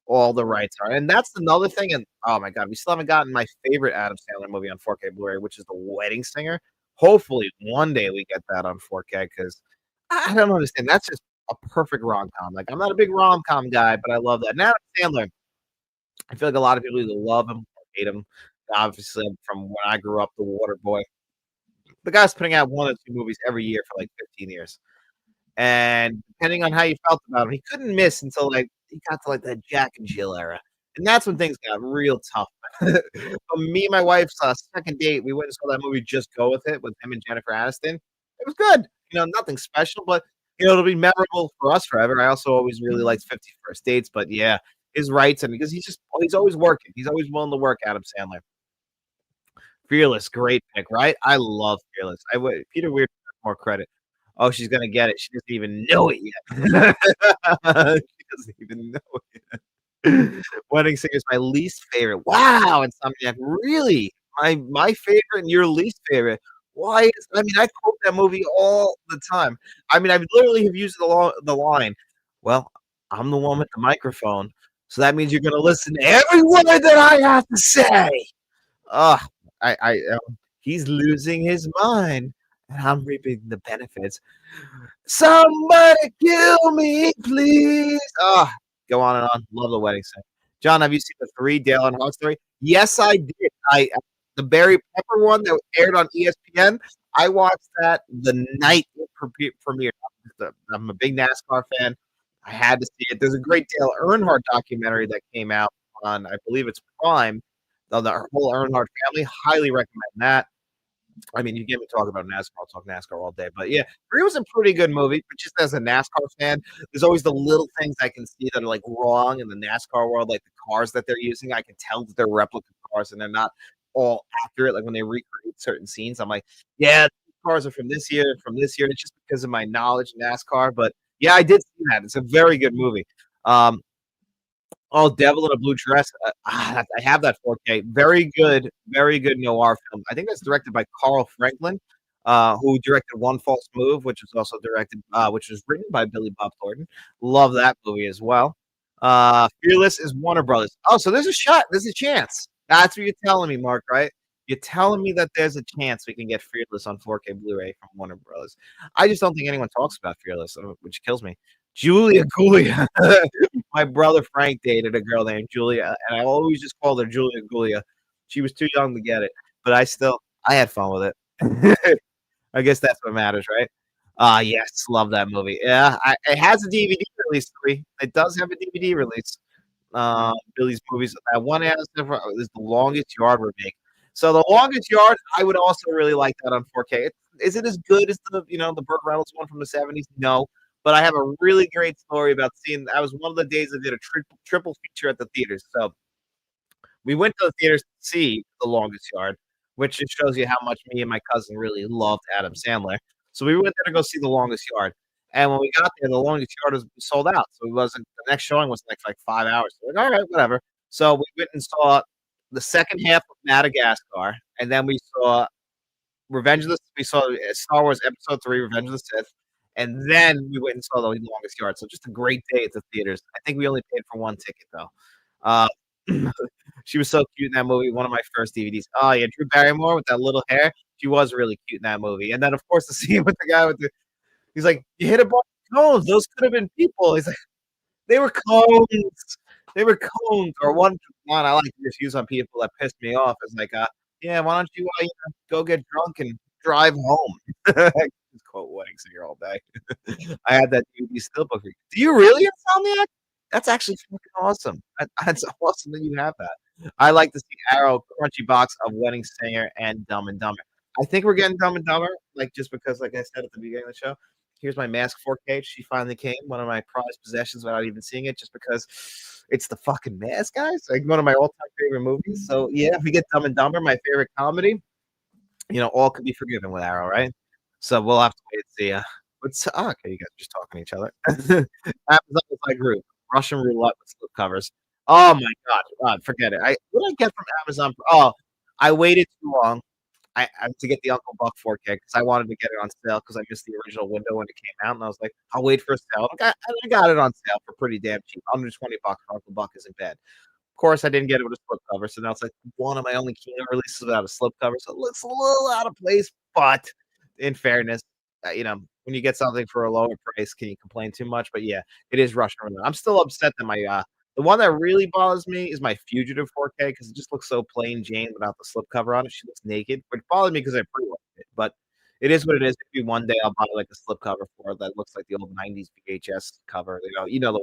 all the rights are, and that's another thing. And oh my god, we still haven't gotten my favorite Adam Sandler movie on 4K Blu-ray, which is The Wedding Singer. Hopefully, one day we get that on 4K because I don't understand. That's just a perfect rom-com. Like, I'm not a big rom-com guy, but I love that. Now Sandler, I feel like a lot of people either love him or hate him. Obviously, from when I grew up, The Waterboy. The guy's putting out 1 or 2 movies every year for like 15 years. And depending on how you felt about him, he couldn't miss until like he got to like that Jack and Jill era. And that's when things got real tough. Me and my wife's second date, we went and saw that movie Just Go With It with him and Jennifer Aniston. It was good. Nothing special, but it'll be memorable for us forever. I also always really liked 50 First Dates, but yeah, his rights and because he's always working. He's always willing to work, Adam Sandler. Fearless, great pick, right? I love Fearless. I would Peter Weir more credit. Oh, she's gonna get it. She doesn't even know it yet. She doesn't even know it yet. Wedding Singer is my least favorite. Wow, Insomniac, really? My favorite and your least favorite. Why is I mean, I quote that movie all the time. I mean, I literally have used the line, "Well, I'm the one with the microphone, so that means you're gonna listen to every word that I have to say." Ugh, he's losing his mind, and I'm reaping the benefits. Somebody kill me, please. Go on and on. Love The Wedding Singer. John, have you seen the 3 Dale and Hart story? Yes, I did. The Barry Pepper one that aired on ESPN. I watched that the night it premiered. I'm a big NASCAR fan. I had to see it. There's a great Dale Earnhardt documentary that came out on, I believe it's Prime. The whole Earnhardt family. Highly recommend that. I mean, you get me talking about NASCAR, I'll talk NASCAR all day. But yeah, 3 was a pretty good movie. But just as a NASCAR fan, there's always the little things I can see that are like wrong in the NASCAR world, like the cars that they're using. I can tell that they're replica cars and they're not all accurate. Like when they recreate certain scenes, I'm like, yeah, these cars are from this year, from this year. It's just because of my knowledge in NASCAR. But yeah, I did see that. It's a very good movie. Oh, Devil in a Blue Dress. I have that 4K. Very good noir film. I think that's directed by Carl Franklin, who directed One False Move, which was written by Billy Bob Thornton. Love that movie as well. Fearless is Warner Brothers. Oh, so there's a shot. There's a chance. That's what you're telling me, Mark, right? You're telling me that there's a chance we can get Fearless on 4K Blu-ray from Warner Brothers. I just don't think anyone talks about Fearless, which kills me. Julia Gulia. My brother Frank dated a girl named Julia, and I always just called her Julia Gulia. She was too young to get it, but I had fun with it. I guess that's what matters, right? Yes, love that movie. Yeah, it has a DVD release. It does have a DVD release. Billy's movies. That one is The Longest Yard remake. So The Longest Yard, I would also really like that on 4K. Is it as good as the Burt Reynolds one from the 70s? No. But I have a really great story about seeing. That was one of the days I did a triple feature at the theaters. So we went to the theaters to see The Longest Yard, which just shows you how much me and my cousin really loved Adam Sandler. So we went there to go see The Longest Yard. And when we got there, The Longest Yard was sold out. So the next showing was like 5 hours. So like, all right, whatever. So we went and saw the second half of Madagascar, and then we saw we saw Star Wars Episode 3, Revenge of the Sith. And then we went and saw The Longest Yard. So just a great day at the theaters. I think we only paid for 1 ticket though. She was so cute in that movie. One of my first DVDs. Oh yeah, Drew Barrymore with that little hair. She was really cute in that movie. And then of course the scene with the guy he's like, you hit a bunch of cones. Those could have been people. He's like, they were cones. They were cones. Or one I like to just use on people that pissed me off is like, yeah, why don't you go get drunk and drive home? Just quote Wedding Singer all day. I had that DVD steelbook. Do you really, Insomniac? That's actually fucking awesome. That's awesome that you have that. I like to see Arrow crunchy box of Wedding Singer and Dumb and Dumber. I think we're getting Dumb and Dumber, like just because, like I said at the beginning of the show. Here's my Mask 4K. She finally came, one of my prized possessions without even seeing it, just because it's the fucking Mask, guys. Like one of my all-time favorite movies. So yeah, if we get Dumb and Dumber, my favorite comedy, all can be forgiven with Arrow, right? So we'll have to wait and see. Okay, you guys are just talking to each other. Amazon is my group. Russian roulette with slip covers. Oh my god, forget it. What did I get from Amazon? Oh, I waited too long. I to get the Uncle Buck 4K because I wanted to get it on sale because I missed the original window when it came out, and I was like, I'll wait for a sale. I got it on sale for pretty damn cheap, under $20 for Uncle Buck isn't bad. Of course, I didn't get it with a slipcover, so now it's like one of my only Kino releases without a slipcover, so it looks a little out of place. But in fairness, when you get something for a lower price, can you complain too much? But yeah, it is Russian roulette. I'm still upset that the one that really bothers me is my Fugitive 4K because it just looks so plain Jane without the slipcover on it. She looks naked, which bothered me because I pre-ordered it. But it is what it is. Maybe one day I'll buy like a slipcover for it that looks like the old '90s VHS cover. The one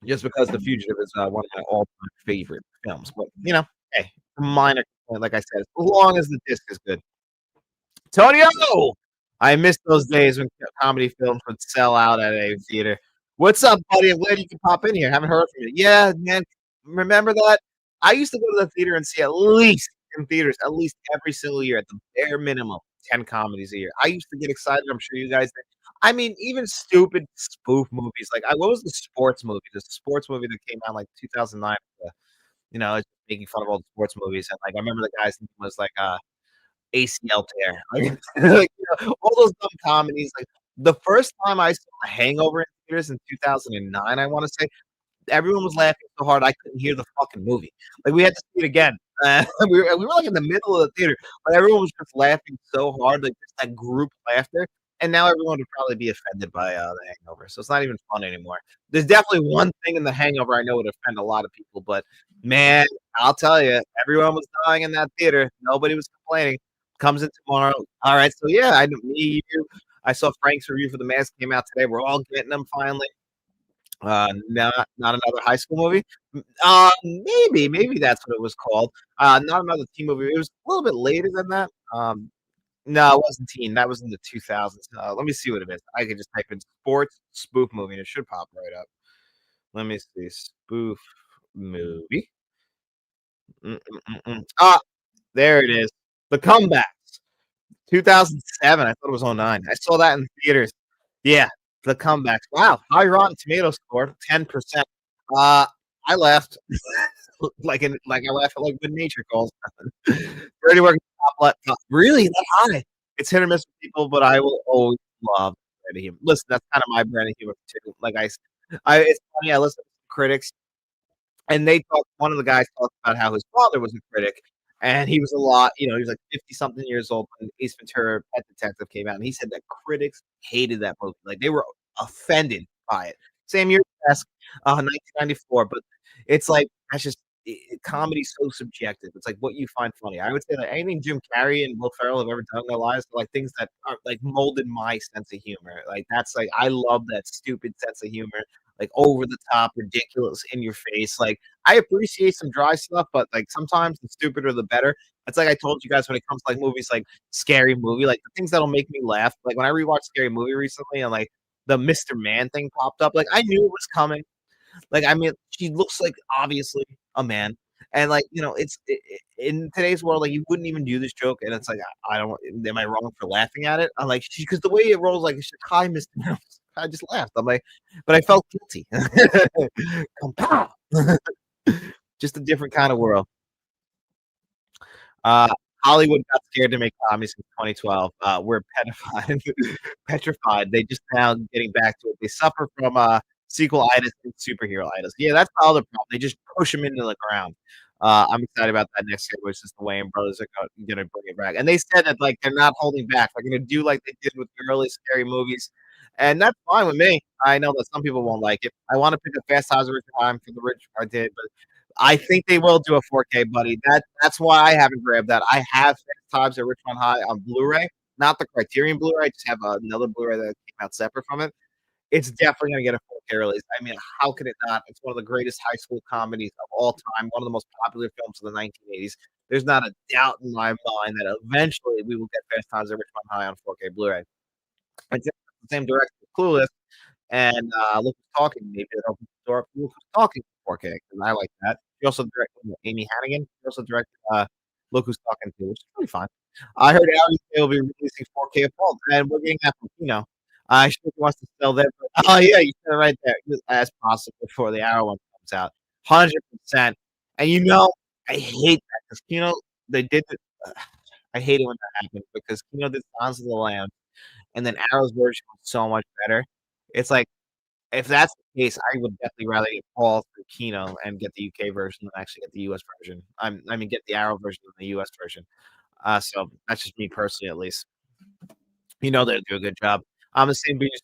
just because The Fugitive is one of my all-time favorite films. But hey, minor complaint, like I said, as long as the disc is good. Tonio, I miss those days when comedy films would sell out at a theater. What's up, buddy? I'm glad you can pop in here. Haven't heard from you. Yeah, man. Remember that? I used to go to the theater and see at least every single year, at the bare minimum, 10 comedies a year. I used to get excited. I'm sure you guys did. I mean, even stupid spoof movies. Like, what was the sports movie? The sports movie that came out like 2009. It's making fun of all the sports movies. And like, I remember the guy's name was like ACL tear. All those dumb comedies. Like the first time I saw Hangover in theaters in 2009, I want to say everyone was laughing so hard I couldn't hear the fucking movie. Like we had to see it again. We were like in the middle of the theater, but everyone was just laughing so hard, like just that group laughter. And now everyone would probably be offended by the Hangover, so it's not even fun anymore. There's definitely one thing in the Hangover I know would offend a lot of people, but man, I'll tell you, everyone was dying in that theater. Nobody was complaining. Comes in tomorrow. All right, so yeah, me, you. I saw Frank's review for The Mask came out today. We're all getting them finally. Not another high school movie. Maybe that's what it was called. Not another teen movie. It was a little bit later than that. No, it wasn't teen. That was in the 2000s. Let me see what it is. I could just type in sports spoof movie and it should pop right up. Let me see. Spoof movie. There it is. The Comeback. 2007. I thought it was '09. I saw that in theaters. Yeah, The Comebacks. Wow, high Rotten Tomato score, 10%. I laughed I laugh at like Good Nature calls. Already working top. Really that high? It's hit or miss with people, but I will always love brand of humor. Listen, that's kind of my brand of humor too. Like it's funny. I listen to critics and one of the guys talked about how his father was a critic, and he was he was like 50 something years old when Ace Ventura: Pet Detective came out, and he said that critics hated that movie. Like they were offended by it. Same year as 1994, but it's like that's just comedy's so subjective. It's like what you find funny. I would say that anything Jim Carrey and Will Ferrell have ever done in their lives are like things that are like molded my sense of humor. Like that's like I love that stupid sense of humor, like over the top, ridiculous, in your face. Like I appreciate some dry stuff, but like sometimes the stupider the better. It's like I told you guys when it comes to like movies like Scary Movie, like the things that'll make me laugh. Like when I rewatched Scary Movie recently and like the Mr. Man thing popped up, like I knew it was coming. Like, I mean, she looks like obviously a man. And like, in today's world, like you wouldn't even do this joke, and it's like I don't. Am I wrong for laughing at it? I'm like, because the way it rolls, like, hi, Mr. Mouse. I just laughed. I'm like, but I felt guilty. Pow! Just a different kind of world. Uh, Hollywood got scared to make comedies in 2012. We're petrified. Petrified. They just now getting back to it. They suffer from sequel-itis and superhero-itis. Yeah, that's the other problem. They just push them into the ground. I'm excited about that next year, which is the Wayans brothers are gonna bring it back. And they said that like they're not holding back. They're gonna do like they did with the early scary movies. And that's fine with me. I know that some people won't like it. I want to pick a Fast Times at Ridgemont High for the rich. I did, but I think they will do a 4K, buddy. That's why I haven't grabbed that. I have Fast Times at Richmond High on Blu-ray, not the Criterion Blu-ray. I just have another Blu-ray that came out separate from it. It's definitely gonna get a 4K release. I mean, how could it not? It's one of the greatest high school comedies of all time, one of the most popular films of the 1980s. There's not a doubt in my mind that eventually we will get Fast Times at Richmond High on 4K Blu-ray. It's in the same direction as Clueless and Look Who's Talking. Maybe it opens the door up to Look Who's Talking 4K because I like that. She also directed Amy Hannigan. She also directed Look Who's Talking too, which is pretty fun. I heard Audi will be releasing 4K of Pulp, and we're getting that from Kino. She wants to sell that. Oh yeah, you said it right there. As possible before the Arrow one comes out, 100%. And I hate that because Kino they did it. I hate it when that happens because Kino did Silence of the Lambs, and then Arrow's version was so much better. It's like if that's the case, I would definitely rather get Paul through Kino and get the UK version than actually get the US version. I mean, get the Arrow version than the US version. So that's just me personally, at least. They'll do a good job. I'm the same beach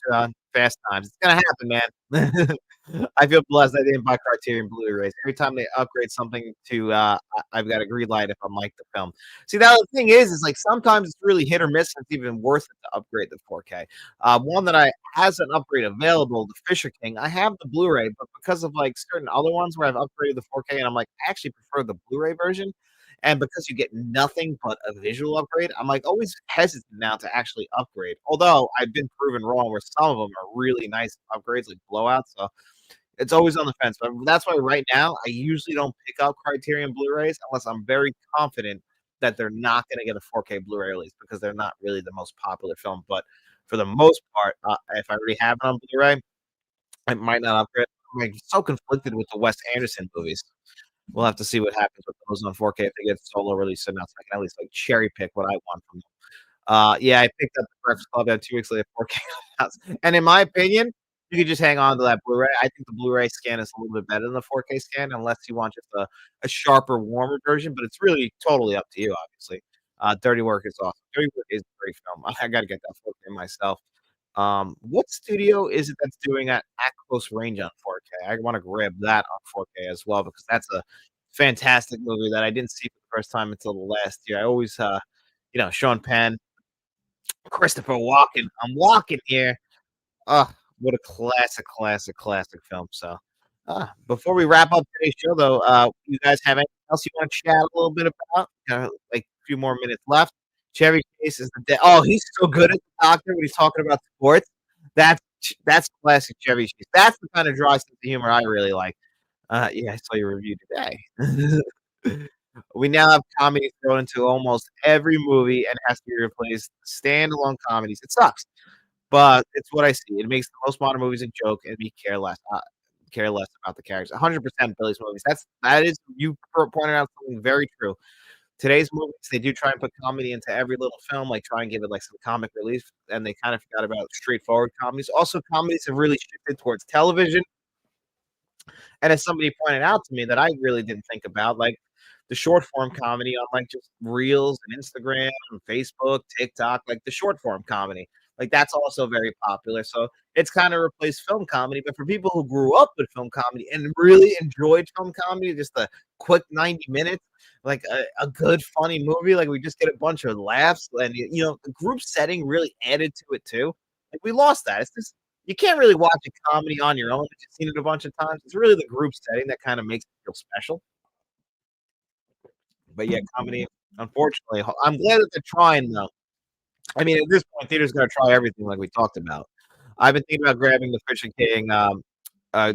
Fast Times. It's gonna happen, man. I feel blessed I didn't buy Criterion Blu-rays. Every time they upgrade something to, I've got a green light if I'm like the film. See, now the thing is like sometimes it's really hit or miss. It's even worth it to upgrade the 4K. One that I has an upgrade available, the Fisher King. I have the Blu-ray, but because of like certain other ones where I've upgraded the 4K, and I'm like, I actually prefer the Blu-ray version. And because you get nothing but a visual upgrade, I'm like always hesitant now to actually upgrade. Although I've been proven wrong where some of them are really nice upgrades, like blowouts. So it's always on the fence. But that's why right now I usually don't pick up Criterion Blu-rays unless I'm very confident that they're not going to get a 4K Blu-ray release because they're not really the most popular film. But for the most part, if I already have it on Blu-ray, I might not upgrade. I'm like so conflicted with the Wes Anderson movies. We'll have to see what happens with those on 4K if they get solo release enough, so I can at least like cherry pick what I want from them. Yeah, I picked up the Breakfast Club at 2 weeks later, 4K house. And in my opinion, you could just hang on to that Blu-ray. I think the Blu-ray scan is a little bit better than the 4K scan, unless you want just a sharper, warmer version. But it's really totally up to you, obviously. Dirty Work is awesome. Dirty Work is a great film. I got to get that 4K myself. What studio is it that's doing that at close range on 4K? I want to grab that on 4K as well because that's a fantastic movie that I didn't see for the first time until the last year. I always, Sean Penn, Christopher Walken. I'm walking here. Oh, what a classic, classic, classic film. So, before we wrap up today's show, though, you guys have anything else you want to chat a little bit about? Like a few more minutes left. Chevy Chase is oh, he's so good at the doctor when he's talking about sports. That's that's classic Chevy Chase. That's the kind of dry sense of humor I really like. Yeah, I saw your review today. We now have comedy thrown into almost every movie and has to be replaced standalone comedies. It sucks. But it's what I see. It makes the most modern movies a joke, and we care less about the characters. 100% Billy's movies. That is you pointed out something very true. Today's movies, they do try and put comedy into every little film, like try and give it like some comic relief, and they kind of forgot about straightforward comedies. Also, comedies have really shifted towards television. And as somebody pointed out to me that I really didn't think about, like the short form comedy on like just Reels and Instagram and Facebook, TikTok, like the short form comedy. Like that's also very popular. So it's kind of replaced film comedy. But for people who grew up with film comedy and really enjoyed film comedy, just a quick 90 minutes, like a good funny movie, like we just get a bunch of laughs and the group setting really added to it too. Like we lost that. It's just you can't really watch a comedy on your own if you've seen it a bunch of times. It's really the group setting that kind of makes it feel special. But yeah, comedy, unfortunately, I'm glad that they're trying though. I mean, at this point, theater's gonna try everything like we talked about. I've been thinking about grabbing the Fisher King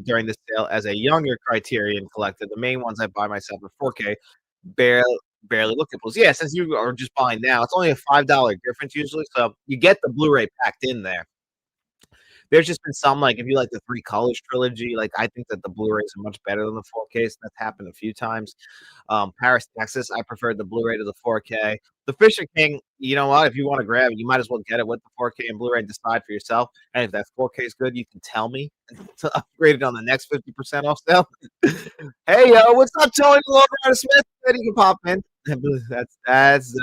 during the sale as a younger Criterion collector. The main ones I buy myself are 4K, barely lookables. Yeah, since you are just buying now, it's only a $5 difference usually, so you get the Blu-ray packed in there. There's just been some like if you like the Three Colors trilogy, like I think that the Blu-rays are much better than the 4K. So that's happened a few times. Paris, Texas, I preferred the Blu-ray to the 4K. The Fisher King, you know what? If you want to grab it, you might as well get it with the 4K and Blu-ray. Decide for yourself. And if that 4K is good, you can tell me to upgrade it on the next 50% off sale. Hey yo, what's up, Tony Smith? You can pop in. That's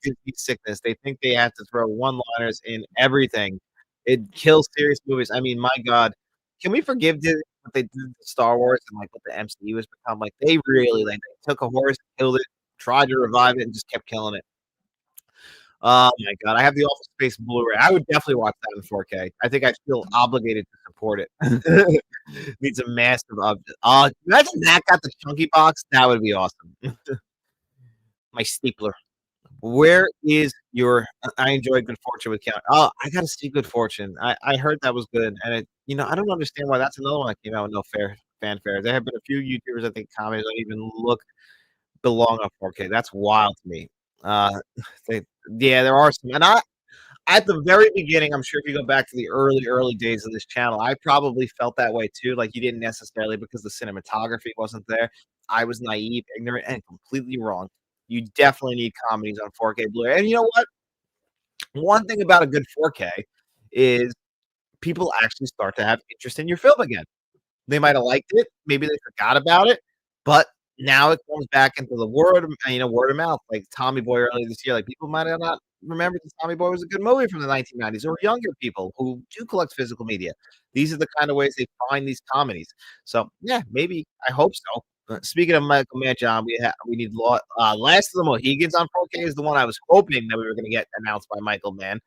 Disney sickness. They think they have to throw one-liners in everything. It kills serious movies. I mean, my God, can we forgive Disney what they did to Star Wars and like what the MCU has become? Like they really like they took a horse, killed it, tried to revive it, and just kept killing it. Oh my God, I have the Office Space Blu-ray. I would definitely watch that in 4K. I think I feel obligated to support it. Needs a massive object. Imagine that got the chunky box. That would be awesome. My stapler. Where is your I enjoyed Good Fortune with Count. Oh, I gotta see Good Fortune. I heard that was good, and I don't understand why that's another one that came out with no fair fanfare. There have been a few YouTubers, I think, comedies don't even belong on 4K. That's wild to me. Uh, they yeah, there are some, and I at the very beginning, I'm sure if you go back to the early days of this channel, I probably felt that way too. Like you didn't necessarily because the cinematography wasn't there. I was naive, ignorant, and completely wrong. You definitely need comedies on 4K Blu-ray. And you know what? One thing about a good 4K is people actually start to have interest in your film again. They might have liked it, maybe they forgot about it, but now it comes back into the word of mouth, like Tommy Boy earlier this year, like, people might have not remembered that Tommy Boy was a good movie from the 1990s or younger people who do collect physical media. These are the kind of ways they find these comedies. So, yeah, maybe I hope so. Speaking of Michael Mann, John, we need Last of the Mohegans on 4K is the one I was hoping that we were gonna get announced by Michael Mann.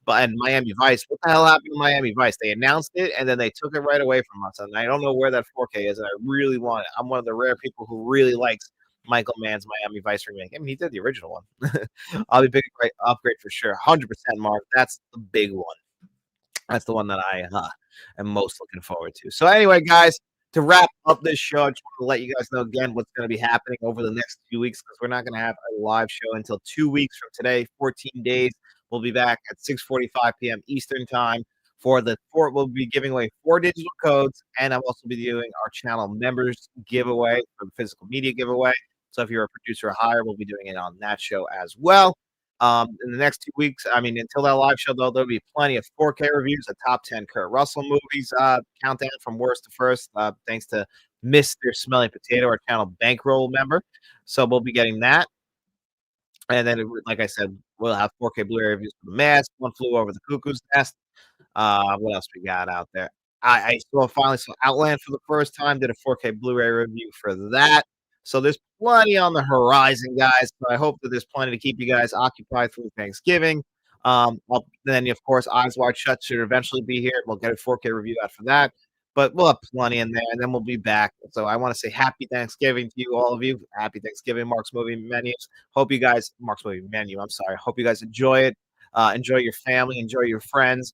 But and Miami Vice, what the hell happened to Miami Vice? They announced it and then they took it right away from us, and I don't know where that 4K is, and I really want it. I'm one of the rare people who really likes Michael Mann's Miami Vice remake. I mean, he did the original one. I'll be big great upgrade for sure. 100% Mark. That's the big one. That's the one that I am most looking forward to. So anyway, guys, to wrap up this show, I just want to let you guys know again what's going to be happening over the next 2 weeks because we're not going to have a live show until 2 weeks from today, 14 days. We'll be back at 6:45 p.m. Eastern time for the four. We'll be giving away 4 digital codes, and I'll also be doing our channel members giveaway for the physical media giveaway. So if you're a producer or hire, we'll be doing it on that show as well. In the next 2 weeks, I mean, until that live show, though, there'll be plenty of 4K reviews, the top 10 Kurt Russell movies, countdown from worst to first, thanks to Mr. Smelly Potato, our channel bankroll member. So we'll be getting that. And then, like I said, we'll have 4K Blu-ray reviews for The Mask, One Flew Over the Cuckoo's Nest. What else we got out there? I finally saw Outland for the first time, did a 4K Blu-ray review for that. So there's plenty on the horizon, guys. So I hope that there's plenty to keep you guys occupied through Thanksgiving. Then, of course, Eyes Wide Shut should eventually be here. We'll get a 4K review out for that. But we'll have plenty in there, and then we'll be back. So I want to say happy Thanksgiving to you, all of you. Happy Thanksgiving, Mark's Movie Menus. Hope you guys, Mark's Movie Menu, I'm sorry. Hope you guys enjoy it. Enjoy your family, enjoy your friends.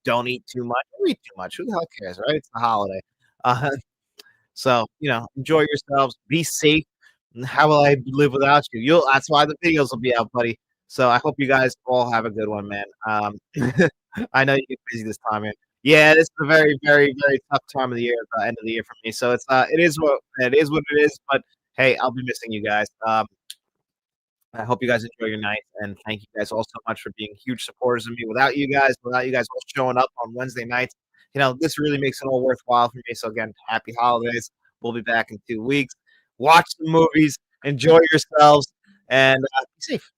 Don't eat too much. Don't eat too much. Who the hell cares, right? It's the holiday. Uh, so, enjoy yourselves. Be safe. How will I live without you? That's why the videos will be out, buddy. So I hope you guys all have a good one, man. I know you get busy this time, man. Yeah, this is a very, very, very tough time of the year, end of the year for me. So it is what it is. But hey, I'll be missing you guys. I hope you guys enjoy your night, and thank you guys all so much for being huge supporters of me. Without you guys all showing up on Wednesday nights, this really makes it all worthwhile for me. So again, happy holidays. We'll be back in 2 weeks. Watch the movies, enjoy yourselves, and be safe.